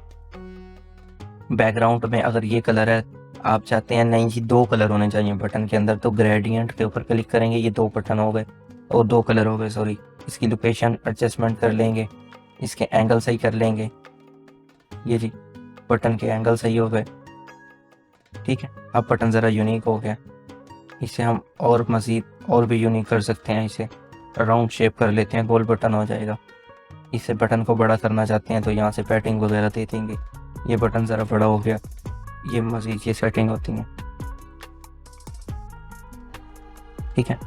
बैकग्राउंड में अगर ये कलर है, आप चाहते हैं नहीं जी 2 कलर होने चाहिए बटन के अंदर, तो ग्रेडियंट के ऊपर क्लिक करेंगे, ये 2 बटन हो गए और 2 कलर हो गए, सॉरी। इसकी लोकेशन एडजस्टमेंट कर लेंगे, इसके एंगल सही कर लेंगे, ये जी बटन के एंगल सही हो गए, ठीक है। अब बटन ज़रा यूनिक हो गया, इसे हम और मज़ीद और भी यूनिक कर सकते हैं। इसे राउंड शेप कर लेते हैं, गोल बटन हो जाएगा। इसे बटन को बड़ा करना चाहते हैं तो यहाँ से पैटिंग वगैरह दे देंगे, ये बटन ज़रा बड़ा हो गया। ये मज़ीद ये सेटिंग होती है, ठीक है।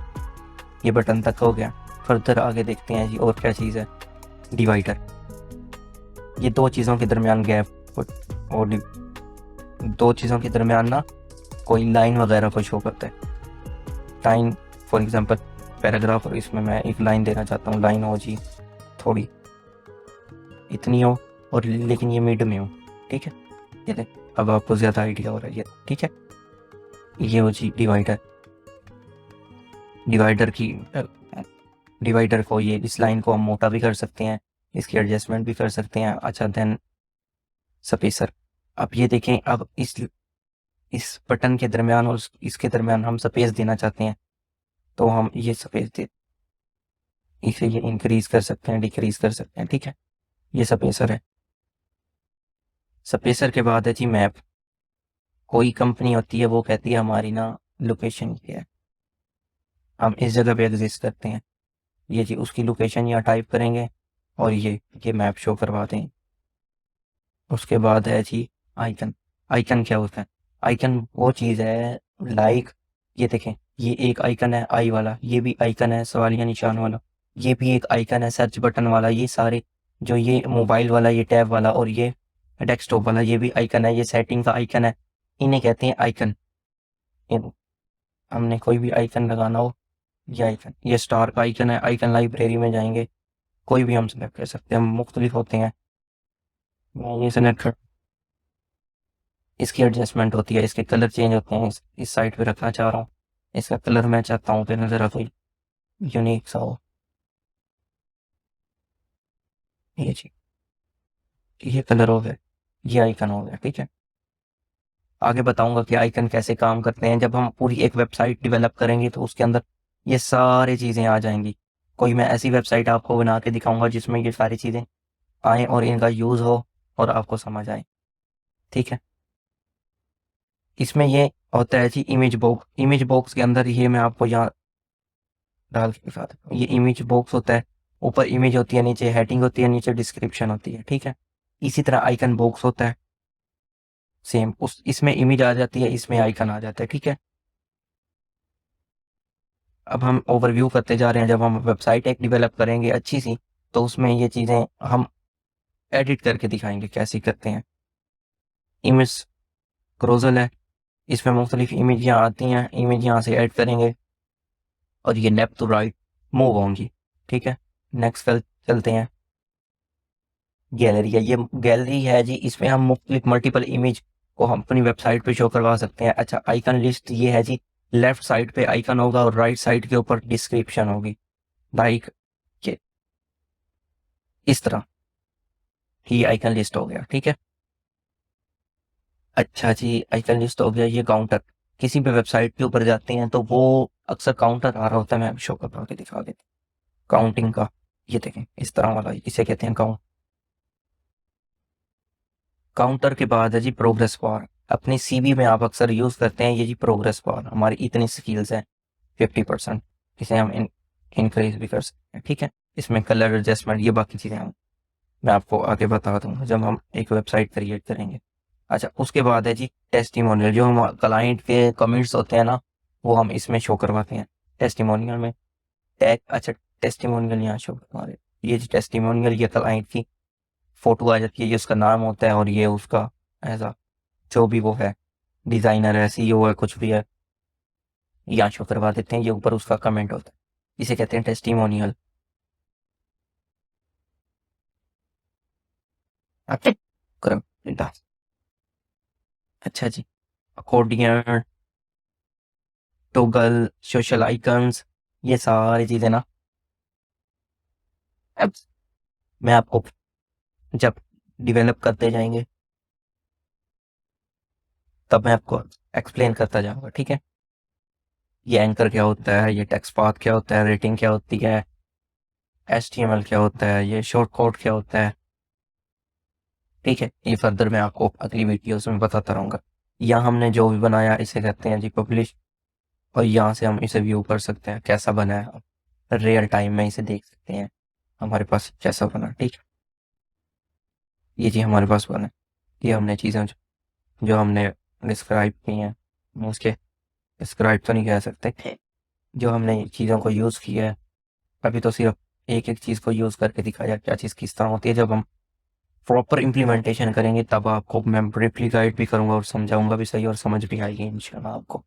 ये बटन तक हो गया। फर्दर आगे देखते हैं जी और क्या चीज़ है, डिवाइडर। ये 2 चीज़ों के दरमियान गैप और 2 चीज़ों के दरमियान ना कोई लाइन वगैरह को शो करता है। लाइन फॉर एग्जांपल पैराग्राफ, और इसमें मैं एक लाइन देना चाहता हूँ, लाइन हो जी थोड़ी इतनी हो और लेकिन ये मिड में हो, ठीक है। ये देख, अब आपको ज़्यादा आइडिया हो रहा है ये, ठीक है। ये हो जी डिवाइडर। डिवाइडर को ये इस लाइन को हम मोटा भी कर सकते हैं, इसकी एडजस्टमेंट भी कर सकते हैं। अच्छा, देन स्पेसर। अब ये देखें, अब इस बटन के दरमियान और इसके दरमियान हम स्पेस देना चाहते हैं, तो हम ये स्पेस दे, इसे ये इंक्रीज कर सकते हैं, डिक्रीज कर सकते हैं, ठीक है। ये स्पेसर है। स्पेसर के बाद है जी मैप। कोई कंपनी होती है वो कहती है हमारी ना लोकेशन क्या है, हम इस जगह पे एग्जिस्ट करते हैं, ये जी उसकी लोकेशन यहाँ टाइप करेंगे और ये मैप शो करवा दें। उसके बाद है जी आइकन। आइकन क्या होता है? आइकन वो चीज़ है लाइक, ये देखें, ये एक आइकन है आई वाला, ये भी आइकन है सवालिया निशान वाला, ये भी एक आइकन है सर्च बटन वाला, ये सारे जो ये मोबाइल वाला, ये टैब वाला और ये डेस्कटॉप वाला, ये भी आइकन है, ये सेटिंग का आइकन है, इन्हें कहते हैं आइकन। हमने कोई भी आइकन लगाना हो, ये आइकन, ये स्टार का आइकन है, आइकन लाइब्रेरी में जाएंगे, कोई भी हम सेलेक्ट कर सकते हैं, मुख्तलिफ होते हैं। मैं ये सेलेक्ट कर, इसकी एडजस्टमेंट होती है, इसके कलर चेंज होते हैं, इस साइड पे रखना चाह रहा हूँ, इसका कलर मैं चाहता हूँ कि नज़र कोई यूनिक सा हो, ये जी, ये कलर हो गया, ये आइकन हो गया, ठीक है। आगे बताऊंगा कि आइकन कैसे काम करते हैं। जब हम पूरी एक वेबसाइट डेवलप करेंगे तो उसके अंदर ये सारी चीज़ें आ जाएंगी। कोई मैं ऐसी वेबसाइट आपको बना के दिखाऊंगा जिसमें ये सारी चीज़ें आए और इनका यूज़ हो और आपको समझ आए, ठीक है। इसमें ये होता है जी इमेज बॉक्स। इमेज बॉक्स के अंदर ये मैं आपको यहाँ डाल के दिखा देता हूँ। ये इमेज बॉक्स होता है, ऊपर इमेज होती है, नीचे हेडिंग होती है, नीचे डिस्क्रिप्शन होती है, ठीक है। इसी तरह आइकन बॉक्स होता है सेम, उस इसमें इमेज आ जाती है, इसमें आइकन आ जाता है, ठीक है। अब हम ओवरव्यू करते जा रहे हैं। जब हम वेबसाइट एक डेवलप करेंगे अच्छी सी, तो उसमें ये चीज़ें हम एडिट करके दिखाएंगे कैसे करते हैं। इमेज क्रोजल है, इसमें मुख्तलिफ इमेज यहाँ आती हैं, इमेज यहाँ से ऐड करेंगे और ये लेफ्ट टू राइट मूव होंगी, ठीक है। नेक्स्ट चलते हैं। गैलरी है, ये गैलरी है जी, इसमें हम मुख्तलिफ मल्टीपल इमेज को हम अपनी वेबसाइट पे शो करवा सकते हैं। अच्छा, आइकन लिस्ट ये है जी, लेफ्ट साइड पे आइकन होगा और राइट साइड के ऊपर डिस्क्रिप्शन होगी, लाइक ये इस तरह, ये आइकन लिस्ट हो गया, ठीक है। अच्छा जी, आइकन लिस्ट हो गया। ये काउंटर, किसी भी वेबसाइट के ऊपर जाते हैं तो वो अक्सर काउंटर आ रहा होता है, मैं शो करवा के दिखा देता हूँ काउंटिंग का। ये देखें इस तरह वाला, इसे कहते हैं काउंट। काउंटर के बाद है जी प्रोग्रेस बार। अपनी सीवी में आप अक्सर यूज करते हैं ये जी प्रोग्रेस बार। हमारी इतनी स्किल्स हैं 50%, इसे हम इंक्रीज भी कर सकते हैं, ठीक है। इसमें कलर एडजस्टमेंट, ये बाकी चीज़ें मैं आपको आगे बता दूंगा जब हम एक वेबसाइट क्रिएट करेंगे। अच्छा, उसके बाद है जी टेस्टिमोनियल। जो हम क्लाइंट के कमेंट्स होते हैं ना, वो हम इसमें शो करवाते हैं टेस्टिमोनियल में। टैग, अच्छा टेस्टिमोनियल यहाँ शो करवा रहे, ये जी टेस्टिमोनियल, ये क्लाइंट की फोटो आ जाती है, ये उसका नाम होता है और ये उसका ऐसा जो भी वो है, डिजाइनर है, सीईओ है, कुछ भी है, यहाँ शो करवा देते हैं। ये ऊपर उसका कमेंट होता है, इसे कहते हैं टेस्टिमोनियल। अच्छा जी, अकॉर्डियन, टोगल, सोशल आइकन्स, ये सारी चीजें ना अब मैं आपको जब डेवलप करते जाएंगे तब मैं आपको एक्सप्लेन करता जाऊंगा, ठीक है। ये एंकर क्या होता है, ये टेक्स्ट पाथ क्या होता है, रेटिंग क्या होती है, HTML क्या होता है, ये शॉर्ट कोड क्या होता है, ठीक है। ये फर्दर मैं आपको अगली वीडियोस में बताता रहूंगा। यहाँ हमने जो भी बनाया इसे कहते हैं जी पब्लिश, और यहाँ से हम इसे व्यू कर सकते हैं कैसा बना है, रियल टाइम में इसे देख सकते हैं हमारे पास कैसा बना, ठीक है। ये जी हमारे पास बना है। ये हमने चीज़ें जो हमने डिस्क्राइब की हैं, उसके डिस्क्राइब तो नहीं कह सकते, जो हमने चीज़ों को यूज़ किया है, अभी तो सिर्फ एक एक चीज़ को यूज़ करके दिखाया क्या चीज़ किस तरह होती है। जब हम प्रॉपर इम्प्लीमेंटेशन करेंगे तब आपको मैं ब्रीफली गाइड भी करूंगा और समझाऊंगा भी सही, और समझ भी आएगी इंशाल्लाह आपको।